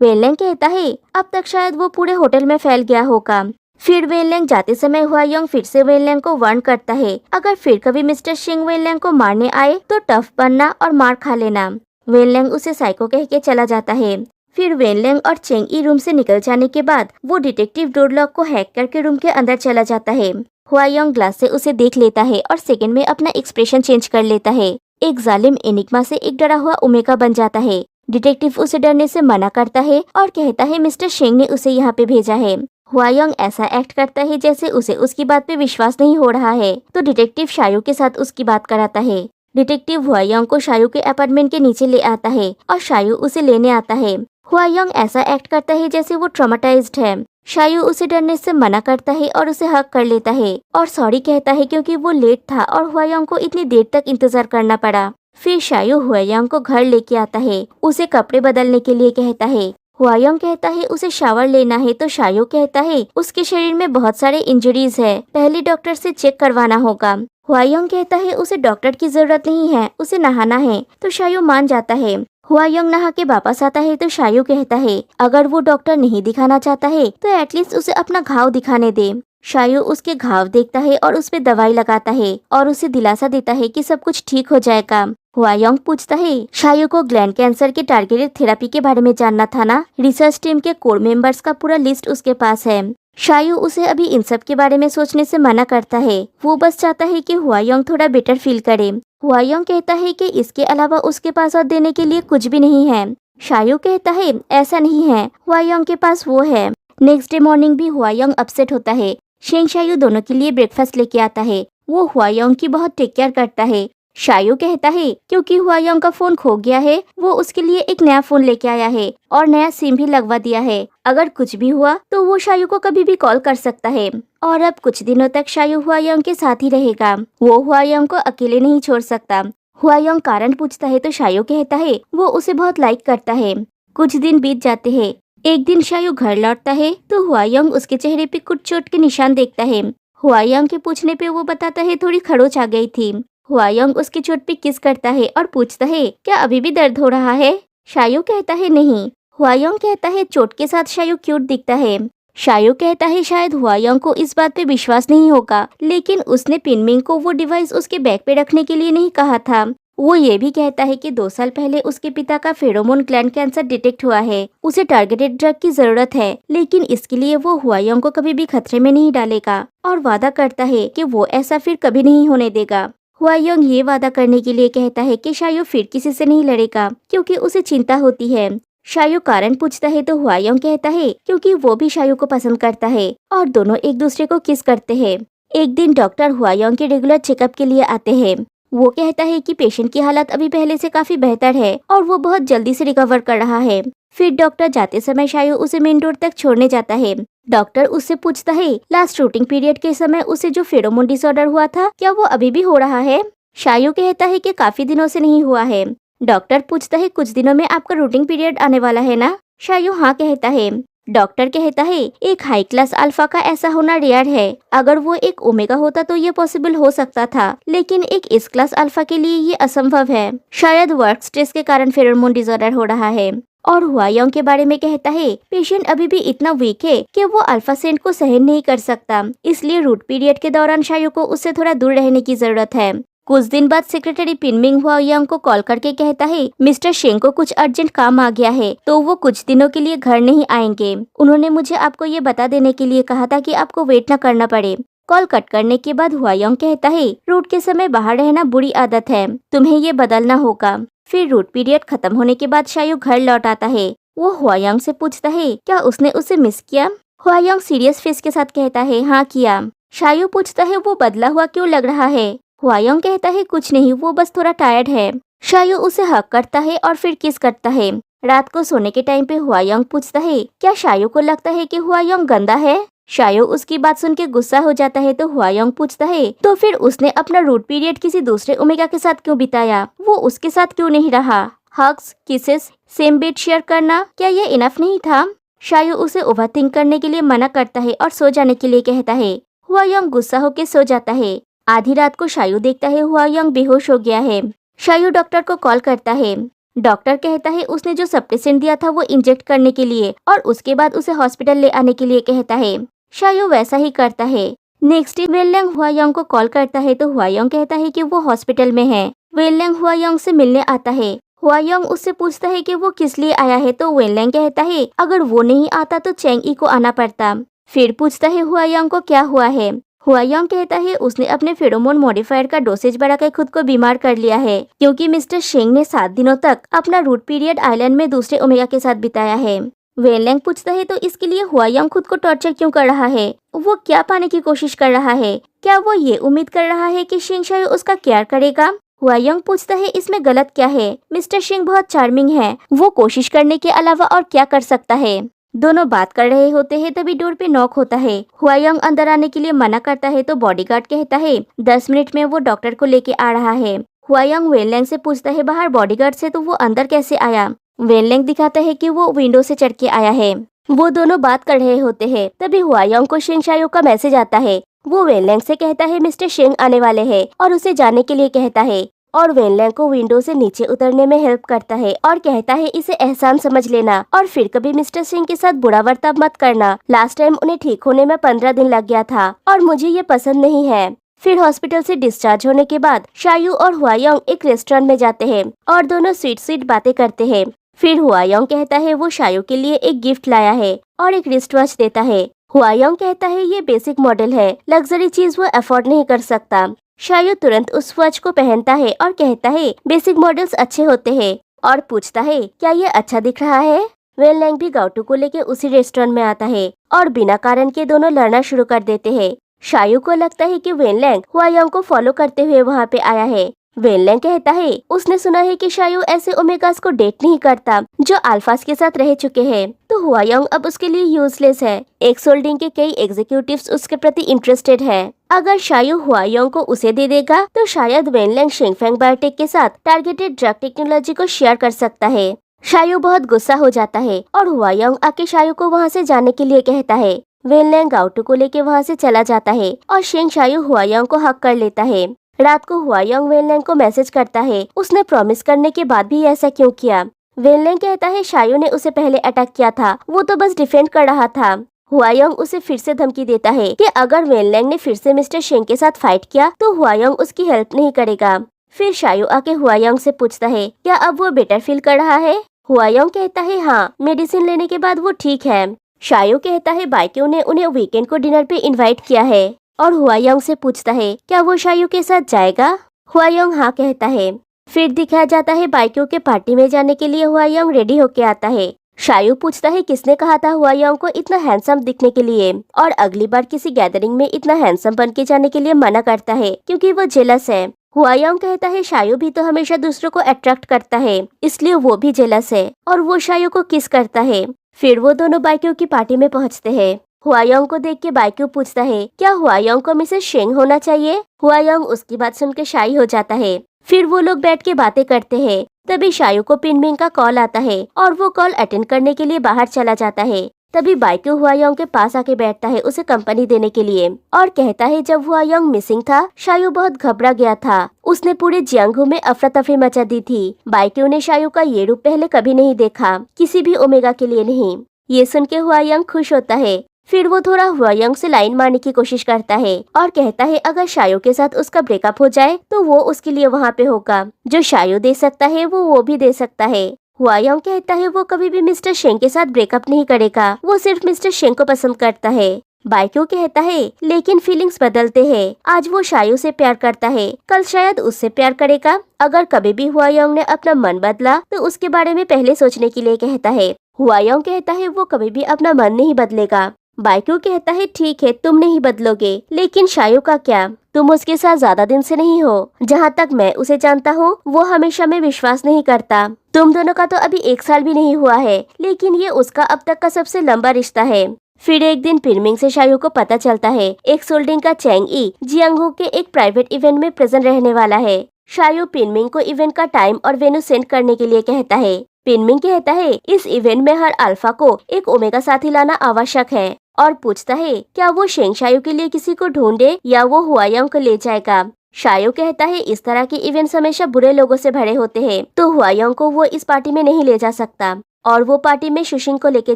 वेनलैंग कहता है अब तक शायद वो पूरे होटल में फैल गया होगा। फिर वेनलैंग जाते समय हुआयोंग फिर से वेनलैंग को वार्न करता है अगर फिर कभी मिस्टर शेंग वेनलैंग को मारने आए तो टफ बनना और मार खा लेना। वेनलैंग उसे साइको कह के चला जाता है। फिर वेनलैंग और चेंग ई रूम से निकल जाने के बाद वो डिटेक्टिव डोरलॉक को हैक करके रूम के अंदर चला जाता है। हुआयोंग ग्लास से उसे देख लेता है और सेकंड में अपना एक्सप्रेशन चेंज कर लेता है। एक जालिम एनिग्मा से एक डरा हुआ ओमेगा बन जाता है। डिटेक्टिव उसे डरने से मना करता है और कहता है मिस्टर शेंग ने उसे यहाँ पे भेजा है। हुआयोंग ऐसा एक्ट करता है जैसे उसे उसकी बात पे विश्वास नहीं हो रहा है तो डिटेक्टिव शायू के साथ उसकी बात कराता है। डिटेक्टिव हुआयोंग को शायू के अपार्टमेंट के नीचे ले आता है और शायू उसे लेने आता है। हुआयोंग ऐसा एक्ट करता है जैसे वो ट्रॉमेटाइज्ड है। शायू उसे डरने से मना करता है और उसे हक कर लेता है और सॉरी कहता है क्योंकि वो लेट था और हुआयोंग को इतनी देर तक इंतजार करना पड़ा। फिर शायू हुआयोंग को घर लेके आता है, उसे कपड़े बदलने के लिए कहता है। हुआयोंग कहता है उसे शावर लेना है तो शायू कहता है उसके शरीर में बहुत सारे इंजरीज है, पहले डॉक्टर से चेक करवाना होगा। हुआयोंग कहता है उसे डॉक्टर की जरूरत नहीं है, उसे नहाना है, तो शायू मान जाता है। हुआयोंग नहा के वापस आता है तो शायू कहता है अगर वो डॉक्टर नहीं दिखाना चाहता है तो एटलीस्ट उसे अपना घाव दिखाने दे। शायू उसके घाव देखता है और उस पे दवाई लगाता है और उसे दिलासा देता है कि सब कुछ ठीक हो जाएगा। हुआयोंग पूछता है शायू को ग्लैंड कैंसर के टारगेटेड थेरेपी के बारे में जानना था ना, रिसर्च टीम के कोर मेंबर्स का पूरा लिस्ट उसके पास है। शायू उसे अभी इन सब के बारे में सोचने से मना करता है, वो बस चाहता है कि हुआयोंग थोड़ा बेटर फील करे। हुआयोंग कहता है कि इसके अलावा उसके पास और देने के लिए कुछ भी नहीं है। शायू कहता है ऐसा नहीं है, हुआयोंग के पास वो है। नेक्स्ट डे मॉर्निंग भी हुआयोंग अपसेट होता है। शेंग शायू दोनों के लिए ब्रेकफास्ट लेके आता है। वो हुआयोंग की बहुत टेक केयर करता है। शायू कहता है क्योंकि हुआयोंग का फोन खो गया है वो उसके लिए एक नया फोन लेके आया है और नया सिम भी लगवा दिया है, अगर कुछ भी हुआ तो वो शायू को कभी भी कॉल कर सकता है। और अब कुछ दिनों तक शायू हुआयोंग के साथ ही रहेगा, वो हुआयोंग को अकेले नहीं छोड़ सकता। हुआयोंग कारण पूछता है तो शायू कहता है वो उसे बहुत लाइक करता है। कुछ दिन बीत जाते हैं। एक दिन शायू घर लौटता है तो हुआयोंग उसके चेहरे पे कुछ चोट के निशान देखता है। हुआयोंग के पूछने पे वो बताता है थोड़ी खरोच आ गई थी। हुआयोंग उसकी चोट पे किस करता है और पूछता है क्या अभी भी दर्द हो रहा है। शायू कहता है नहीं। हुआयोंग कहता है चोट के साथ शायू क्यूट दिखता है। शायू कहता है शायद हुआयोंग को इस बात पे विश्वास नहीं होगा, लेकिन उसने पिनमिंग को वो डिवाइस उसके बैग पे रखने के लिए नहीं कहा था। वो ये भी कहता है कि 2 साल पहले उसके पिता का फेरोमोन ग्लैंड कैंसर डिटेक्ट हुआ है। उसे टारगेटेड ड्रग की जरूरत है, लेकिन इसके लिए वो हुआयोंग को कभी भी खतरे में नहीं डालेगा और वादा करता है कि वो ऐसा फिर कभी नहीं होने देगा। हुआयोंग ये वादा करने के लिए कहता है कि शायू फिर किसी से नहीं लड़ेगा क्योंकि उसे चिंता होती है। शायू कारण पूछता है तो हुआयोंग कहता है क्योंकि वो भी शायू को पसंद करता है और दोनों एक दूसरे को किस करते हैं। एक दिन डॉक्टर हुआयोंग के रेगुलर चेकअप के लिए आते हैं। वो कहता है कि पेशेंट की हालत अभी पहले से काफी बेहतर है और वो बहुत जल्दी से रिकवर कर रहा है। फिर डॉक्टर जाते समय शायू उसे मेन डोर तक छोड़ने जाता है। डॉक्टर उससे पूछता है लास्ट रूटिंग पीरियड के समय उसे जो फेरोमोन डिसऑर्डर हुआ था क्या वो अभी भी हो रहा है। शायू कहता है कि काफी दिनों से नहीं हुआ है। डॉक्टर पूछता है कुछ दिनों में आपका रूटिंग पीरियड आने वाला है ना। शायू हाँ कहता है। डॉक्टर कहता है एक हाई क्लास अल्फा का ऐसा होना रेयर है। अगर वो एक ओमेगा होता तो ये पॉसिबल हो सकता था, लेकिन एक इस क्लास अल्फा के लिए ये असंभव है। शायद वर्क स्ट्रेस के कारण फेरोमोन डिसऑर्डर हो रहा है। और हुआयोंग के बारे में कहता है पेशेंट अभी भी इतना वीक है कि वो अल्फा सेंट को सहन नहीं कर सकता, इसलिए रूट पीरियड के दौरान शायू को उससे थोड़ा दूर रहने की जरूरत है। कुछ दिन बाद सेक्रेटरी पिनमिंग हुआयोंग को कॉल करके कहता है मिस्टर शेंग को कुछ अर्जेंट काम आ गया है तो वो कुछ दिनों के लिए घर नहीं आएंगे। उन्होंने मुझे आपको ये बता देने के लिए कहा था कि आपको वेट न करना पड़े। कॉल कट करने के बाद हुआयोंग कहता है रूट के समय बाहर रहना बुरी आदत है, तुम्हें ये बदलना होगा। फिर रूट पीरियड खत्म होने के बाद शायू घर लौट आता है। वो हुआयोंग से पूछता है क्या उसने उसे मिस किया। हुआयोंग सीरियस फेस के साथ कहता है हाँ किया। शायू पूछता है वो बदला हुआ क्यों लग रहा है। हुआयोंग कहता है कुछ नहीं, वो बस थोड़ा टायर्ड है। शायू उसे हग करता है और फिर किस करता है। रात को सोने के टाइम पे हुआयोंग पूछता है क्या शायू को लगता है कि हुआयोंग गंदा है। शायू उसकी बात सुन के गुस्सा हो जाता है तो हुआयोंग पूछता है तो फिर उसने अपना रूट पीरियड किसी दूसरे ओमेगा के साथ क्यों बिताया, वो उसके साथ क्यों नहीं रहा। Hugs, kisses, same bed share करना, क्या ये इनफ नहीं था। शायू उसे ओवरथिंक करने के लिए मना करता है और सो जाने के लिए कहता है। हुआयोंग गुस्सा होकर सो जाता है। आधी रात को शायू देखता है हुआयोंग बेहोश हो गया है। शायू डॉक्टर को कॉल करता है। डॉक्टर कहता है उसने जो सप्लिसेंट दिया था वो इंजेक्ट करने के लिए और उसके बाद उसे हॉस्पिटल ले आने के लिए कहता है। शायू वैसा ही करता है। नेक्स्ट डे वेनलैंग हुआयोंग को कॉल करता है तो हुआयोंग कहता है कि वो हॉस्पिटल में है। वेनलैंग हुआयोंग से मिलने आता है। हुआयोंग उससे पूछता है कि वो किस लिए आया है तो वेनलैंग कहता है अगर वो नहीं आता तो चेंग ई को आना पड़ता। फिर पूछता है हुआयोंग को क्या हुआ है। हुआयोंग कहता है उसने अपने फेरोमोन मॉडिफायर का डोसेज बढ़ाकर खुद को बीमार कर लिया है क्योंकि मिस्टर शेंग ने 7 दिनों तक अपना रूट पीरियड आइलैंड में दूसरे ओमेगा के साथ बिताया है। वेनलैंग पूछता है तो इसके लिए हुआयोंग खुद को टॉर्चर क्यों कर रहा है, वो क्या पाने की कोशिश कर रहा है, क्या वो ये उम्मीद कर रहा है कि शेंग शायद उसका केयर करेगा। हुआयोंग पूछता है इसमें गलत क्या है, मिस्टर शेंग बहुत चार्मिंग है, वो कोशिश करने के अलावा और क्या कर सकता है। दोनों बात कर रहे होते हैं तभी डोर पे नॉक होता है। हुआयोंग अंदर आने के लिए मना करता है तो बॉडीगार्ड कहता है 10 मिनट में वो डॉक्टर को लेके आ रहा है। हुआयोंग वेनलैंग से पूछता है बाहर बॉडीगार्ड से तो वो अंदर कैसे आया। वेनलैंग दिखाता है कि वो विंडो से चढ़ के आया है। वो दोनों बात कर रहे होते हैं तभी हुआयोंग को शेंग शायू का मैसेज आता है। वो वेनलैंग से कहता है मिस्टर शेंग आने वाले हैं और उसे जाने के लिए कहता है और वेनलैंग को विंडो से नीचे उतरने में हेल्प करता है और कहता है इसे एहसान समझ लेना और फिर कभी मिस्टर सिंह के साथ बुरा बर्ताव मत करना। लास्ट टाइम उन्हें ठीक होने में 15 दिन लग गया था और मुझे ये पसंद नहीं है। फिर हॉस्पिटल से डिस्चार्ज होने के बाद शायू और हुआयोंग एक रेस्टोरेंट में जाते हैं और दोनों स्वीट स्वीट बातें करते हैं। फिर हुआयोंग कहता है वो शायू के लिए एक गिफ्ट लाया है और एक रिस्ट वॉच देता है। हुआयोंग कहता है ये बेसिक मॉडल है, लग्जरी चीज वो अफोर्ड नहीं कर सकता। शायू तुरंत उस वॉच को पहनता है और कहता है बेसिक मॉडल्स अच्छे होते हैं और पूछता है क्या ये अच्छा दिख रहा है। वेनलैंग भी गाउटू को लेके उसी रेस्टोरेंट में आता है और बिना कारण के दोनों लड़ना शुरू कर देते हैं। शायू को लगता है कि वेनलैंग हुआयोंग को फॉलो करते हुए वहाँ पे आया है। वेनलैंग कहता है उसने सुना है कि शायू ऐसे ओमेगास को डेट नहीं करता जो अल्फास के साथ रह चुके हैं, तो हुआयोंग अब उसके लिए यूजलेस है। एक्स होल्डिंग के कई एग्जीक्यूटिव्स उसके प्रति इंटरेस्टेड है। अगर शायू हुआयोंग को उसे दे देगा तो शायद वेनलैंग शेंगफेंग बायोटेक के साथ टारगेटेड ड्रग टेक्नोलॉजी को शेयर कर सकता है। शायू बहुत गुस्सा हो जाता है और हुआयोंग आके शायू को वहाँ से जाने के लिए कहता है। वेनलैंग गाउटू को लेके वहाँ से चला जाता है और शेंग शायू हुआयोंग को हक कर लेता है। रात को हुआयोंग वेनलैंग को मैसेज करता है उसने प्रॉमिस करने के बाद भी ऐसा क्यों किया। वेनलैंग कहता है शायू ने उसे पहले अटैक किया था, वो तो बस डिफेंड कर रहा था। हुआयोंग उसे फिर से धमकी देता है कि अगर वेनलैंग ने फिर से मिस्टर शेंग के साथ फाइट किया तो हुआयोंग उसकी हेल्प नहीं करेगा। फिर शायू आके हुआयोंग से पूछता है क्या अब वो बेटर फील कर रहा है। हुआयोंग कहता है हाँ, मेडिसिन लेने के बाद वो ठीक है। शायू कहता है बाइक्यू ने उन्हें वीकेंड को डिनर पे इनवाइट किया है और हुआयोंग से पूछता है क्या वो शायू के साथ जाएगा। हुआयोंग हाँ कहता है। फिर दिखाया जाता है बाइक्यू के पार्टी में जाने के लिए हुआयोंग रेडी होके आता है। शायू पूछता है किसने कहा था हुआयोंग को इतना हैंडसम दिखने के लिए, और अगली बार किसी गैदरिंग में इतना हैंडसम बन के जाने के लिए मना करता है क्योंकि वो जेलस है। हुआयोंग कहता है शायू भी तो हमेशा दूसरों को अट्रैक्ट करता है, इसलिए वो भी जेलस है, और वो शायू को किस करता है। फिर वो दोनों बाइक्यू की पार्टी में पहुंचते हैं। हुआयोंग को देख के बाइक्यू पूछता है क्या हुआयोंग को मिसेस शेंग होना चाहिए। हुआयोंग उसकी बात सुनकर शाई हो जाता है। फिर वो लोग बैठ के बातें करते हैं। तभी शायू को पिनमिंग का कॉल आता है और वो कॉल अटेंड करने के लिए बाहर चला जाता है। तभी बाइक्यू हुआयोंग के पास आके बैठता है उसे कंपनी देने के लिए, और कहता है जब हुआयोंग मिसिंग था शायू बहुत घबरा गया था, उसने पूरे जियांगू में अफरा तफरी मचा दी थी। बाइक्यू ने शायू का ये रूप पहले कभी नहीं देखा, किसी भी ओमेगा के लिए नहीं। ये सुन के हुआयोंग खुश होता है। फिर वो थोड़ा हुआयोंग से लाइन मारने की कोशिश करता है और कहता है अगर शायू के साथ उसका ब्रेकअप हो जाए तो वो उसके लिए वहाँ पे होगा, जो शायू दे सकता है वो भी दे सकता है। हुआयोंग कहता है वो कभी भी मिस्टर शेंग के साथ ब्रेकअप नहीं करेगा, वो सिर्फ मिस्टर शेंग को पसंद करता है। बाइक्यू कहता है लेकिन फीलिंग्स बदलते हैं, आज वो शायू से प्यार करता है, कल शायद उससे प्यार करेगा। अगर कभी भी हुआयोंग ने अपना मन बदला तो उसके बारे में पहले सोचने के लिए कहता है। हुआयोंग कहता है वो कभी भी अपना मन नहीं बदलेगा। बाइक्यू कहता है ठीक है तुम नहीं बदलोगे, लेकिन शायू का क्या, तुम उसके साथ ज्यादा दिन से नहीं हो। जहाँ तक मैं उसे जानता हूँ वो हमेशा में विश्वास नहीं करता। तुम दोनों का तो अभी 1 साल भी नहीं हुआ है, लेकिन ये उसका अब तक का सबसे लंबा रिश्ता है। फिर एक दिन पिनमिंग से शायू को पता चलता है एक सोल्डिंग का चैंग ई जियांगू के एक प्राइवेट इवेंट में प्रेजेंट रहने वाला है। शायू पिनमिंग को इवेंट का टाइम और वेन्यू सेंड करने के लिए कहता है। पिनमिंग कहता है इस इवेंट में हर अल्फा को एक ओमेगा साथी लाना आवश्यक है, और पूछता है क्या वो शेंग शायू के लिए किसी को ढूंढे या वो हुआयोंग को ले जाएगा। शायू कहता है इस तरह के इवेंट्स हमेशा बुरे लोगों से भरे होते हैं, तो हुआयोंग को वो इस पार्टी में नहीं ले जा सकता, और वो पार्टी में शिशिंग को लेके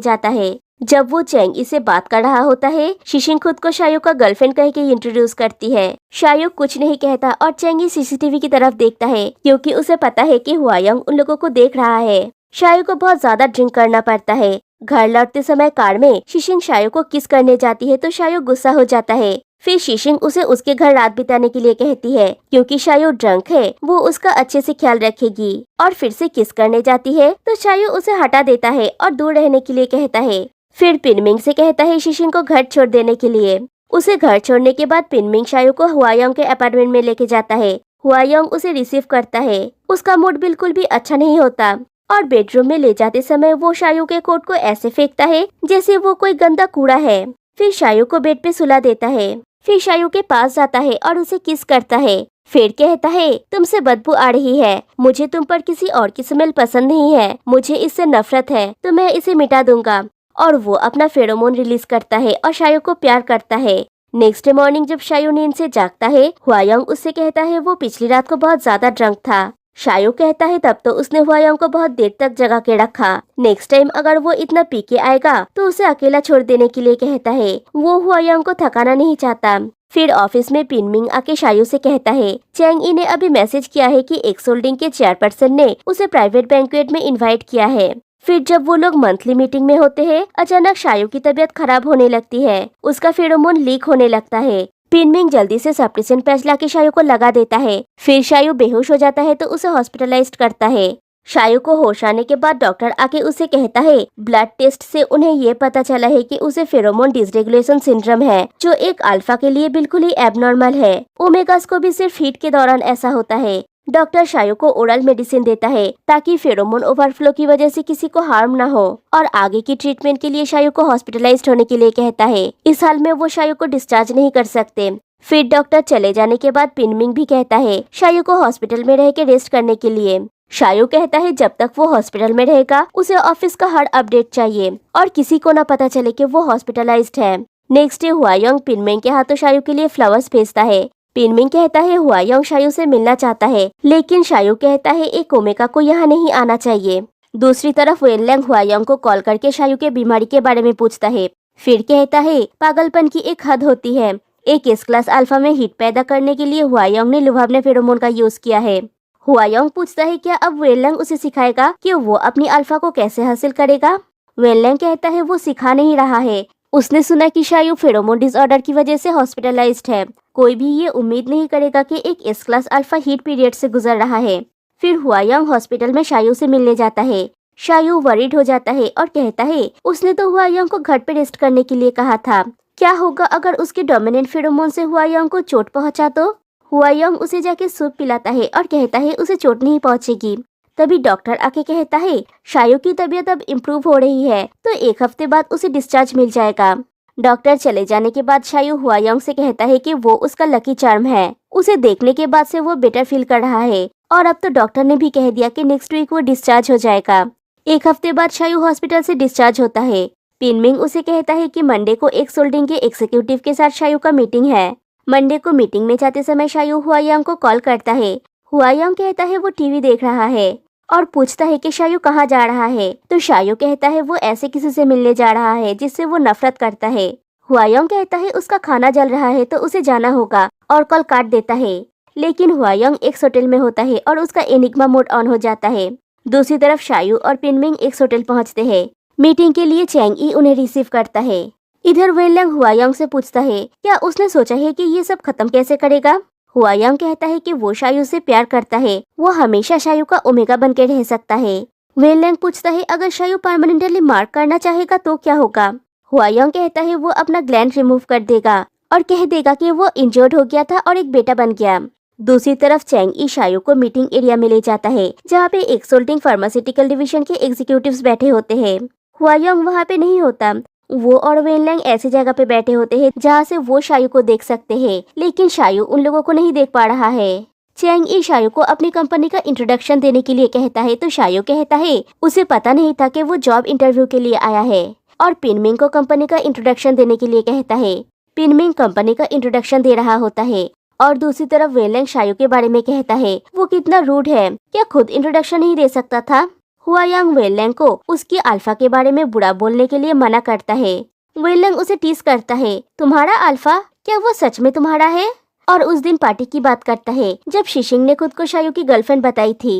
जाता है। जब वो चैंग ई से बात कर रहा होता है, शिशिंग खुद को शायू का गर्लफ्रेंड कह के इंट्रोड्यूस करती है। शायू कुछ नहीं कहता और चैंग ई सीसीटीवी की तरफ देखता है क्योंकि उसे पता है कि हुआयोंग उन लोगों को देख रहा है। शायू को बहुत ज्यादा ड्रिंक करना पड़ता है। घर लौटते समय कार में शिशिंग शायू को किस करने जाती है तो शायू गुस्सा हो जाता है। फिर शिशिंग उसे उसके घर रात बिताने के लिए कहती है क्योंकि शायू ड्रंक है, वो उसका अच्छे से ख्याल रखेगी, और फिर से किस करने जाती है तो शायू उसे हटा देता है और दूर रहने के लिए कहता है। फिर पिनमिंग से कहता है शिशिंग को घर छोड़ देने के लिए। उसे घर छोड़ने के बाद पिनमिंग शायू को हुआयोंग के अपार्टमेंट में लेके जाता है। हुआयोंग उसे रिसीव करता है। उसका मूड बिल्कुल भी अच्छा नहीं होता, और बेडरूम में ले जाते समय वो शायू के कोट को ऐसे फेंकता है जैसे वो कोई गंदा कूड़ा है। फिर शायू को बेड पे सुला देता है। फिर शायू के पास जाता है और उसे किस करता है। फिर कहता है तुमसे बदबू आ रही है, मुझे तुम पर किसी और की स्मेल पसंद नहीं है, मुझे इससे नफरत है, तो मैं इसे मिटा दूंगा। और वो अपना फेरोमोन रिलीज करता है और शायू को प्यार करता है। नेक्स्ट डे मॉर्निंग जब शायू नींद से जागता है, हुआयोंग उससे कहता है वो पिछली रात को बहुत ज्यादा ड्रंक था। शायू कहता है तब तो उसने हुआयोंग को बहुत देर तक जगा के रखा, नेक्स्ट टाइम अगर वो इतना पी के आएगा तो उसे अकेला छोड़ देने के लिए कहता है। वो हुआयोंग को थकाना नहीं चाहता। फिर ऑफिस में पिनमिंग आके शायू से कहता है चैंग ई ने अभी मैसेज किया है कि एक्स होल्डिंग के चेयरपर्सन ने उसे प्राइवेट बैंक्वेट में इनवाइट किया है। फिर जब वो लोग मंथली मीटिंग में होते हैं, अचानक शायू की तबीयत खराब होने लगती है, उसका फेरोमोन लीक होने लगता है। पिनमिंग जल्दी से सप्रेसेंट पैच लाके शायू को लगा देता है। फिर शायू बेहोश हो जाता है तो उसे हॉस्पिटलाइज्ड करता है। शायू को होश आने के बाद डॉक्टर आके उसे कहता है ब्लड टेस्ट से उन्हें ये पता चला है कि उसे फेरोमोन डिसरेगुलेशन सिंड्रोम है, जो एक अल्फा के लिए बिल्कुल ही एबनॉर्मल है। ओमेगास को भी सिर्फ हीट के दौरान ऐसा होता है। डॉक्टर शायू को ओरल मेडिसिन देता है ताकि फेरोमोन ओवरफ्लो की वजह से किसी को हार्म ना हो, और आगे की ट्रीटमेंट के लिए शायू को हॉस्पिटलाइज्ड होने के लिए कहता है। इस हाल में वो शायू को डिस्चार्ज नहीं कर सकते। फिर डॉक्टर चले जाने के बाद पिनमिंग भी कहता है शायू को हॉस्पिटल में रह के रेस्ट करने के लिए। शायू कहता है जब तक वो हॉस्पिटल में रहेगा उसे ऑफिस का हर अपडेट चाहिए और किसी को न पता चले कि वो हॉस्पिटलाइज्ड है। नेक्स्ट डे हुआयोंग पिनमिंग के हाथों शायू के लिए फ्लावर्स भेजता है। पिनमिंग कहता है हुआयोंग शायू से मिलना चाहता है, लेकिन शायू कहता है एक ओमेगा को यहाँ नहीं आना चाहिए। दूसरी तरफ वेनलैंग हुआयोंग को कॉल करके शायू के बीमारी के बारे में पूछता है। फिर कहता है पागलपन की एक हद होती है, एक एस क्लास अल्फा में हीट पैदा करने के लिए हुआयोंग ने लुभावने फेरोमोन का यूज किया है। हुआयोंग पूछता है क्या अब वेनलैंग उसे सिखाएगा कि वो अपनी अल्फा को कैसे हासिल करेगा। वेनलैंग कहता है वो सिखा नहीं रहा है, उसने सुना कि शायू फेरोमोन डिसऑर्डर की वजह से हॉस्पिटलाइज्ड है। कोई भी ये उम्मीद नहीं करेगा कि एक S class alpha heat period से गुजर रहा है। फिर हुआयोंग हॉस्पिटल में शायू से मिलने जाता है। शायू वरीड हो जाता है और कहता है उसने तो हुआयोंग को घर पे रेस्ट करने के लिए कहा था, क्या होगा अगर उसके डोमिनेंट फेरोमोन से हुआयोंग को चोट पहुंचा तो। हुआयोंग उसे जाके सूप पिलाता है और कहता है उसे चोट नहीं पहुंचेगी। तभी डॉक्टर आके कहता है शायू की तबीयत अब इम्प्रूव हो रही है तो एक हफ्ते बाद उसे डिस्चार्ज मिल जाएगा। डॉक्टर चले जाने के बाद शायू हुआयोंग से कहता है कि वो उसका लकी चार्म है, उसे देखने के बाद से वो बेटर फील कर रहा है और अब तो डॉक्टर ने भी कह दिया कि नेक्स्ट वीक वो डिस्चार्ज हो जाएगा। एक हफ्ते बाद शायू हॉस्पिटल से डिस्चार्ज होता है। पिनमिंग उसे कहता है कि मंडे को एक सोल्डिंग के एग्जीक्यूटिव के साथ शायू का मीटिंग है। मंडे को मीटिंग में जाते समय शायू हुआयोंग को कॉल करता है। हुआयोंग कहता है वो टीवी देख रहा है और पूछता है कि शायू कहाँ जा रहा है, तो शायू कहता है वो ऐसे किसी से मिलने जा रहा है जिससे वो नफरत करता है। हुआयोंग कहता है उसका खाना जल रहा है तो उसे जाना होगा और कॉल काट देता है। लेकिन हुआयोंग एक होटल में होता है और उसका एनिग्मा मोड ऑन हो जाता है। दूसरी तरफ शायू और पिनमिंग एक होटल पहुंचते हैं। मीटिंग के लिए चैंग ई उन्हें रिसीव करता है। इधर वेनलैंग हुआयोंग से पूछता है क्या उसने सोचा है कि ये सब खत्म कैसे करेगा। हुआयोंग कहता है कि वो शायू से प्यार करता है, वो हमेशा शायू का ओमेगा बन के रह सकता है। वेनलैंग पूछता है अगर शायू परमानेंटली मार्क करना चाहेगा तो क्या होगा। हुआयोंग कहता है वो अपना ग्लैंड रिमूव कर देगा और कह देगा कि वो इंजर्ड हो गया था और एक बेटा बन गया। दूसरी तरफ चैंग ई शायू को मीटिंग एरिया में ले जाता है जहाँ पे एक्सोल्टिंग फार्मास्यूटिकल डिवीजन के एग्जीक्यूटिव्स बैठे होते हैं। हुआयोंग वहाँ पे नहीं होता, वो और वेनलैंग ऐसी जगह पे बैठे होते हैं जहाँ से वो शायू को देख सकते हैं, लेकिन शायू उन लोगों को नहीं देख पा रहा है। चैंग ई शायू को अपनी कंपनी का इंट्रोडक्शन देने के लिए कहता है तो शायू कहता है उसे पता नहीं था कि वो जॉब इंटरव्यू के लिए आया है और पिनमिंग को कंपनी का इंट्रोडक्शन देने के लिए कहता है। पिनमिंग कंपनी का इंट्रोडक्शन दे रहा होता है और दूसरी तरफ वेनलैंग शायू के बारे में कहता है वो कितना रूड है, क्या खुद इंट्रोडक्शन नहीं दे सकता था। हुआयोंग वेनलैंग को उसकी अल्फा के बारे में बुरा बोलने के लिए मना करता है। वेनलैंग उसे टीज करता है तुम्हारा अल्फा, क्या वो सच में तुम्हारा है। और उस दिन पार्टी की बात करता है जब शिशिंग ने खुद को शायू की गर्लफ्रेंड बताई थी।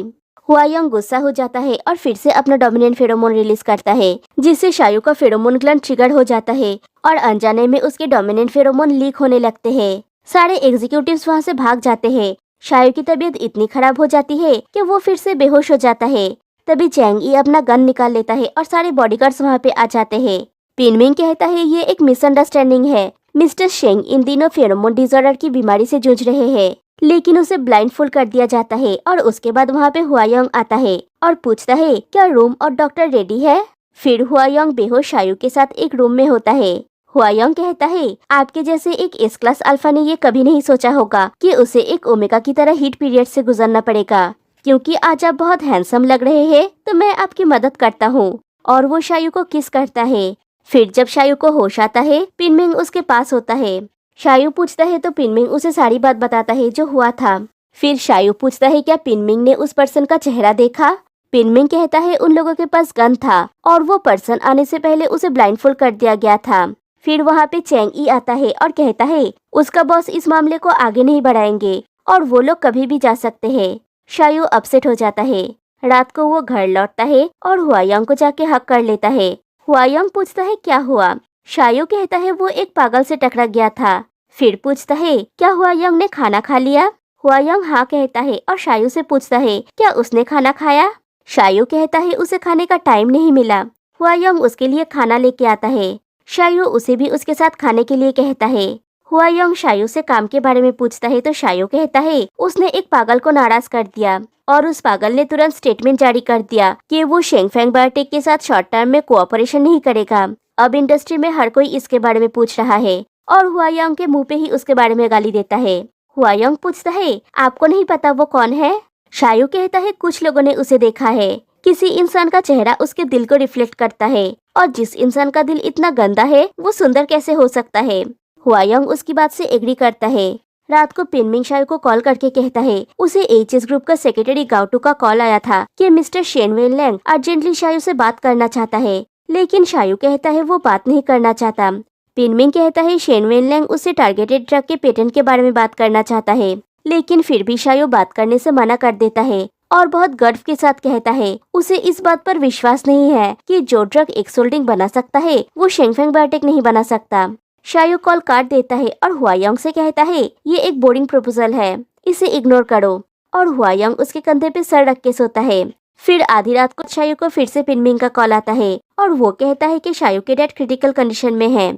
हुआयोंग गुस्सा हो जाता है और फिर से अपना डोमिनेंट फेरोमोन रिलीज करता है जिससे शायू का फेरोमोन ग्लैंड ट्रिगर हो जाता है और अनजाने में उसके डोमिनेंट फेरोमोन लीक होने लगते हैं। सारे एग्जीक्यूटिव्स वहाँ से भाग जाते हैं। शायू की तबीयत इतनी खराब हो जाती है कि वो फिर से बेहोश हो जाता है। तभी चैंग ई अपना गन निकाल लेता है और सारे बॉडीगार्ड्स वहाँ पे आ जाते हैं। पिनमिंग कहता है ये एक मिसअंडरस्टैंडिंग है, मिस्टर शेंग इन दिनों फेरोमोन डिसऑर्डर की बीमारी से जूझ रहे हैं। लेकिन उसे ब्लाइंडफुल कर दिया जाता है और उसके बाद वहाँ पे हुआयोंग आता है और पूछता है क्या रूम और डॉक्टर रेडी है। फिर हुआयोंग बेहोश शायू के साथ एक रूम में होता है। हुआयोंग कहता है आपके जैसे एक एस क्लास अल्फा ने ये कभी नहीं सोचा होगा कि उसे एक ओमेगा की तरह हीट पीरियड से गुजरना पड़ेगा। क्योंकि आज आप बहुत हैंडसम लग रहे हैं तो मैं आपकी मदद करता हूँ। और वो शायू को किस करता है। फिर जब शायू को होश आता है पिनमिंग उसके पास होता है। शायू पूछता है तो पिनमिंग उसे सारी बात बताता है जो हुआ था। फिर शायू पूछता है क्या पिनमिंग ने उस पर्सन का चेहरा देखा। पिनमिंग कहता है उन लोगों के पास गन था और वो पर्सन आने से पहले उसे ब्लाइंडफोल्ड कर दिया गया था। फिर वहाँ पे चैंग ई आता है और कहता है उसका बॉस इस मामले को आगे नहीं बढ़ाएंगे और वो लोग कभी भी जा सकते हैं। शायू अपसेट हो जाता है। रात को वो घर लौटता है और हुआयोंग को जाके हक कर लेता है। हुआयोंग पूछता है क्या हुआ। शायू कहता है वो एक पागल से टकरा गया था। फिर पूछता है क्या हुआयोंग ने खाना खा लिया। हुआयोंग हाँ कहता है और शायू से पूछता है क्या उसने खाना खाया। शायू कहता है उसे खाने का टाइम नहीं मिला। हुआयोंग उसके लिए खाना लेके आता है। शायू उसे भी उसके साथ खाने के लिए कहता है। हुआयोंग शायू से काम के बारे में पूछता है तो शायू कहता है उसने एक पागल को नाराज कर दिया और उस पागल ने तुरंत स्टेटमेंट जारी कर दिया कि वो शेंगफेंग बायोटेक के साथ शॉर्ट टर्म में कोऑपरेशन नहीं करेगा। अब इंडस्ट्री में हर कोई इसके बारे में पूछ रहा है और हुआयोंग के मुंह पे ही उसके बारे में गाली देता है। हुआयोंग पूछता है आपको नहीं पता वो कौन है। शायू कहता है कुछ लोगों ने उसे देखा है। किसी इंसान का चेहरा उसके दिल को रिफ्लेक्ट करता है और जिस इंसान का दिल इतना गंदा है वो सुंदर कैसे हो सकता है। हुआयोंग उसकी बात से एग्री करता है। रात को पिनमिंग शायू को कॉल करके कहता है उसे एचएस ग्रुप का सेक्रेटरी गाउटू का कॉल आया था कि मिस्टर शेन वेनलैंग अर्जेंटली शायू से बात करना चाहता है। लेकिन शायू कहता है वो बात नहीं करना चाहता पिनमिंग कहता है शेन वेनलैंग उससे टारगेटेड ड्रग के पेटेंट के बारे में बात करना चाहता है, लेकिन फिर भी शायू बात करने से मना कर देता है और बहुत गर्व के साथ कहता है उसे इस बात पर विश्वास नहीं है कि जो ड्रग एक्सोल्डिंग बना सकता है वो शेंगफेंग बायोटेक नहीं बना सकता। शायू कॉल काट देता है और हुआयोंग से कहता है ये एक बोरिंग प्रपोजल है, इसे इग्नोर करो, और हुआयोंग उसके कंधे पे सर रख के सोता है। फिर आधी रात को शायू को फिर से पिनमिंग का कॉल आता है और वो कहता है कि शायू के डैड क्रिटिकल कंडीशन में है।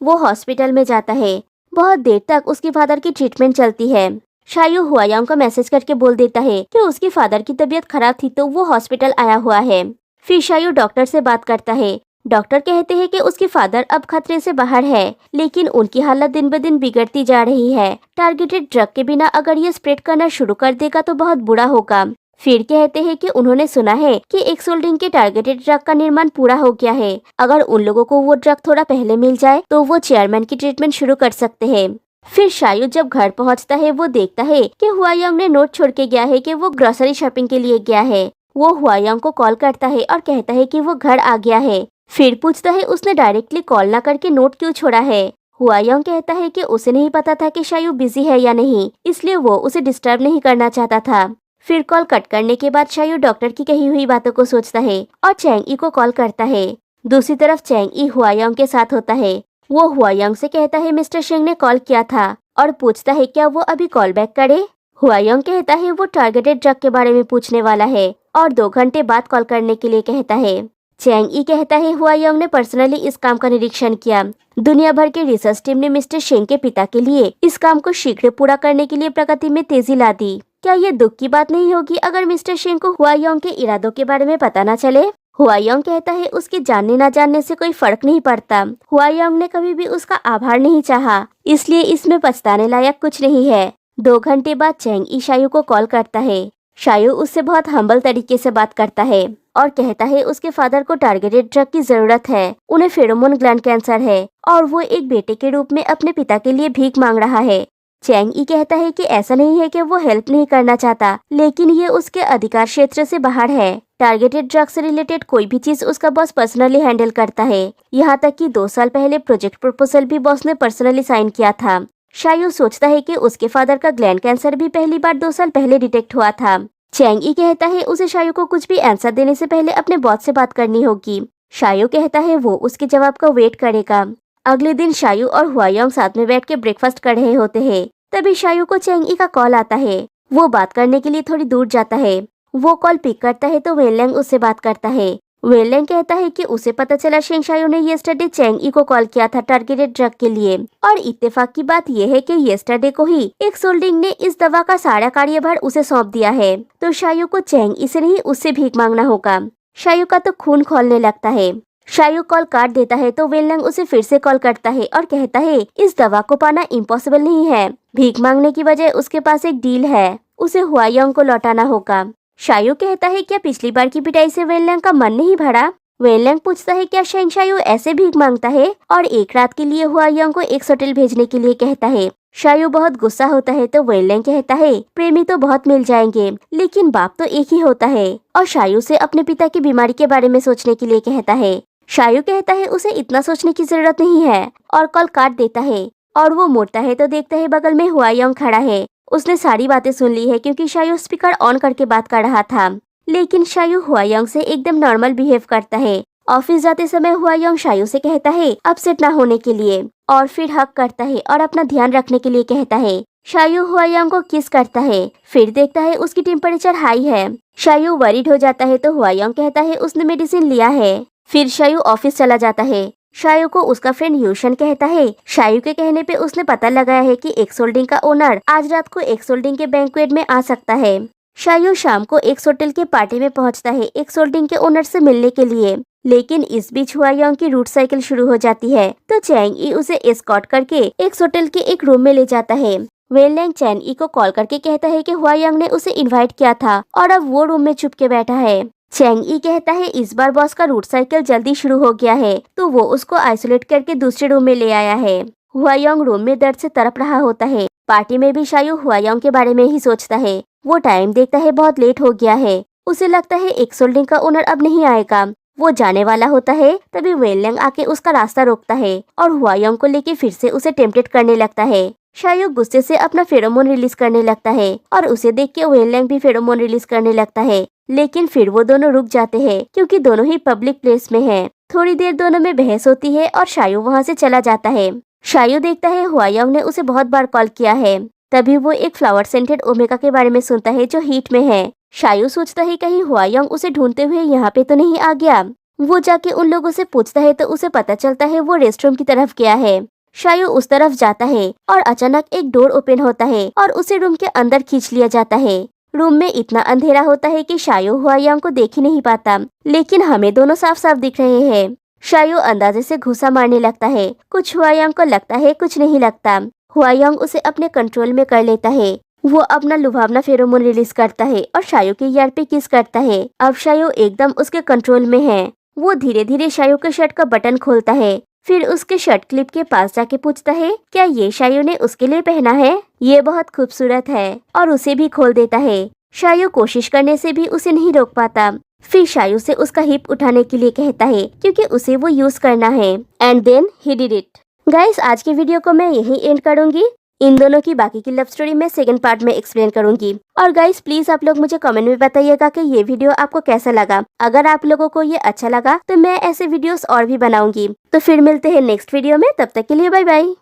वो हॉस्पिटल में जाता है। बहुत देर तक उसके फादर की ट्रीटमेंट चलती है। शायू हुआयोंग को मैसेज करके बोल देता है कि उसके फादर की तबीयत खराब थी तो वो हॉस्पिटल आया हुआ है। फिर शायू डॉक्टर से बात करता है। डॉक्टर कहते हैं कि उसके फादर अब खतरे से बाहर है, लेकिन उनकी हालत दिन ब दिन बिगड़ती जा रही है। टारगेटेड ड्रग के बिना अगर ये स्प्रेड करना शुरू कर देगा तो बहुत बुरा होगा। फिर कहते हैं कि उन्होंने सुना है कि एक्सोल्डिंग के टारगेटेड ड्रग का निर्माण पूरा हो गया है। अगर उन लोगों को वो ड्रग थोड़ा पहले मिल जाए तो वो चेयरमैन की ट्रीटमेंट शुरू कर सकते हैं। फिर शायू जब घर पहुंचता है वो देखता है कि हुआयोंग ने नोट छोड़ के गया है कि वो ग्रोसरी शॉपिंग के लिए गया है। वो हुआयोंग को कॉल करता है और कहता है कि वो घर आ गया है। फिर पूछता है उसने डायरेक्टली कॉल ना करके नोट क्यों छोड़ा है। हुआयोंग कहता है कि उसे नहीं पता था कि शायू बिजी है या नहीं, इसलिए वो उसे डिस्टर्ब नहीं करना चाहता था। फिर कॉल कट करने के बाद शायू डॉक्टर की कही हुई बातों को सोचता है और चैंग ई को कॉल करता है। दूसरी तरफ चैंग ई हुआयोंग के साथ होता है। वो हुआयोंग से कहता है मिस्टर शेंग ने कॉल किया था और पूछता है क्या वो अभी कॉल बैक करे। हुआयोंग कहता है वो टारगेटेड ड्रग के बारे में पूछने वाला है और 2 घंटे बाद कॉल करने के लिए कहता है। चैंग ई कहता है हुआयोंग ने पर्सनली इस काम का निरीक्षण किया। दुनिया भर के रिसर्च टीम ने मिस्टर शेंग के पिता के लिए इस काम को शीघ्र पूरा करने के लिए प्रगति में तेजी ला दी। क्या ये दुख की बात नहीं होगी अगर मिस्टर शेंग को हुआयोंग के इरादों के बारे में पता न चले। हुआयोंग कहता है उसके जानने न जानने से कोई फर्क नहीं पड़ता। हुआयोंग ने कभी भी उसका आभार नहीं चाहा, इसलिए इसमें पछताने लायक कुछ नहीं है। 2 घंटे बाद चैंग ई शायू को कॉल करता है। शायू उससे बहुत हम्बल तरीके से बात करता है और कहता है उसके फादर को टारगेटेड ड्रग की जरूरत है। उन्हें फेरोमोन ग्लैंड कैंसर है और वो एक बेटे के रूप में अपने पिता के लिए भीख मांग रहा है। चैंग ई कहता है कि ऐसा नहीं है कि वो हेल्प नहीं करना चाहता, लेकिन ये उसके अधिकार क्षेत्र से बाहर है। टारगेटेड ड्रग से रिलेटेड कोई भी चीज उसका बॉस पर्सनली हैंडल करता है। यहाँ तक कि 2 साल पहले प्रोजेक्ट प्रपोजल भी बॉस ने पर्सनली साइन किया था। शायू सोचता है कि उसके फादर का ग्लैंड कैंसर भी पहली बार 2 साल पहले डिटेक्ट हुआ था। चैंग ई कहता है उसे शायू को कुछ भी आंसर देने से पहले अपने बॉस से बात करनी होगी। शायू कहता है वो उसके जवाब का वेट करेगा। अगले दिन शायू और हुआयोंग साथ में बैठ के ब्रेकफास्ट कर रहे होते हैं। तभी शायू को चैंग ई का कॉल आता है। वो बात करने के लिए थोड़ी दूर जाता है। वो कॉल पिक करता है तो वेनलैंग उससे बात करता है। वेनलैंग कहता है कि उसे पता चला शेंग शायू ने येस्टरडे चैंग ई को कॉल किया था टारगेटेड ड्रग के लिए, और इत्तेफाक की बात यह है कि येस्टरडे को ही एक्सोल्डिंग ने इस दवा का सारा कार्यभार उसे सौंप दिया है। तो शायू को चैंग ई से नहीं उससे भीख मांगना होगा। शायू का तो खून खौलने लगता है। शायू कॉल काट देता है तो वेनलैंग उसे फिर से कॉल करता है और कहता है इस दवा को पाना इम्पॉसिबल नहीं है। भीख मांगने की बजाय उसके पास एक डील है, उसे हुआयोंग को लौटाना होगा। शायू कहता है क्या पिछली बार की पिटाई से वेनलैंग का मन नहीं भरा। वेनलैंग पूछता है क्या शेंग शायू ऐसे भीख मांगता है, और एक रात के लिए हुआयोंग को एक होटल भेजने के लिए कहता है। शायू बहुत गुस्सा होता है तो वेनलैंग कहता है प्रेमी तो बहुत मिल जाएंगे, लेकिन बाप तो एक ही होता है, और शायू से अपने पिता की बीमारी के बारे में सोचने के लिए कहता है। शायू कहता है उसे इतना सोचने की जरूरत नहीं है और कॉल काट देता है। और वो मुड़ता है तो देखता है बगल में हुआयोंग खड़ा है। उसने सारी बातें सुन ली है क्योंकि शायू स्पीकर ऑन करके बात कर रहा था, लेकिन शायू हुआयोंग से एकदम नॉर्मल बिहेव करता है। ऑफिस जाते समय हुआयोंग शायू से कहता है अपसेट ना होने के लिए, और फिर हक करता है और अपना ध्यान रखने के लिए कहता है। शायू हुआयोंग को किस करता है। फिर देखता है उसकी टेम्परेचर हाई है। शायू वरीड हो जाता है तो हुआयोंग कहता है उसने मेडिसिन लिया है। फिर शायू ऑफिस चला जाता है। शायू को उसका फ्रेंड यूशन कहता है शायू के कहने पे उसने पता लगाया है कि एक्सोल्डिंग का ओनर आज रात को एक्सोल्डिंग के बैंक्वेट में आ सकता है। शायू शाम को एक होटल के पार्टी में पहुंचता है एक्सोल्डिंग के ओनर से मिलने के लिए, लेकिन इस बीच हुआयोंग की रूट साइकिल शुरू हो जाती है तो चैंग ई उसे एस्कॉर्ट करके एक होटल के एक रूम में ले जाता है। वेनलैंग चैंग ई को कॉल करके कहता है कि हुआयोंग ने उसे इनवाइट किया था और अब वो रूम में छुप के बैठा है। चैंग ई कहता है इस बार बॉस का रूट साइकिल जल्दी शुरू हो गया है तो वो उसको आइसोलेट करके दूसरे रूम में ले आया है। हुआयोंग रूम में दर्द से तड़प रहा होता है। पार्टी में भी शायू हुआयोंग के बारे में ही सोचता है। वो टाइम देखता है बहुत लेट हो गया है। उसे लगता है एक्सोल्डिंग का ओनर अब नहीं आएगा। वो जाने वाला होता है तभी वेनलैंग आके उसका रास्ता रोकता है और हुआयोंग को लेके फिर से उसे टेम्पटेट करने लगता है। शायू गुस्से से अपना फेरोमोन रिलीज करने लगता है और उसे देख के वेनलैंग भी फेरोमोन रिलीज करने लगता है, लेकिन फिर वो दोनों रुक जाते हैं क्योंकि दोनों ही पब्लिक प्लेस में हैं। थोड़ी देर दोनों में बहस होती है और शायू वहाँ से चला जाता है। शायू देखता है हुआयोंग ने उसे बहुत बार कॉल किया है। तभी वो एक फ्लावर सेंटेड ओमेगा के बारे में सुनता है जो हीट में है। शायू सोचता है कहीं हुआयोंग उसे ढूंढते हुए यहाँ पे तो नहीं आ गया। वो जाके उन लोगों से पूछता है तो उसे पता चलता है वो रेस्टरूम की तरफ गया है। शायू उस तरफ जाता है और अचानक एक डोर ओपन होता है और उसे रूम के अंदर खींच लिया जाता है। रूम में इतना अंधेरा होता है कि शायू हुआयोंग को देख ही नहीं पाता, लेकिन हमें दोनों साफ साफ दिख रहे हैं। शायू अंदाजे से घुसा मारने लगता है। कुछ हुआयोंग को लगता है, कुछ नहीं लगता। हुआयोंग उसे अपने कंट्रोल में कर लेता है। वो अपना लुभावना फेरोमोन रिलीज करता है और शायू के यार पे किस करता है। अब शायू एकदम उसके कंट्रोल में है। वो धीरे धीरे शायू के शर्ट का बटन खोलता है, फिर उसके शर्ट क्लिप के पास जाके पूछता है क्या ये शायू ने उसके लिए पहना है, ये बहुत खूबसूरत है, और उसे भी खोल देता है। शायू कोशिश करने से भी उसे नहीं रोक पाता। फिर शायू से उसका हिप उठाने के लिए कहता है क्योंकि उसे वो यूज करना है। And then he did it. Guys, आज के वीडियो को मैं यहीं एंड करूंगी। इन दोनों की बाकी की लव स्टोरी मैं सेकंड पार्ट में एक्सप्लेन करूंगी। और गाइस, प्लीज आप लोग मुझे कमेंट में बताइएगा कि ये वीडियो आपको कैसा लगा। अगर आप लोगों को ये अच्छा लगा तो मैं ऐसे वीडियोस और भी बनाऊंगी। तो फिर मिलते हैं नेक्स्ट वीडियो में, तब तक के लिए बाय बाय।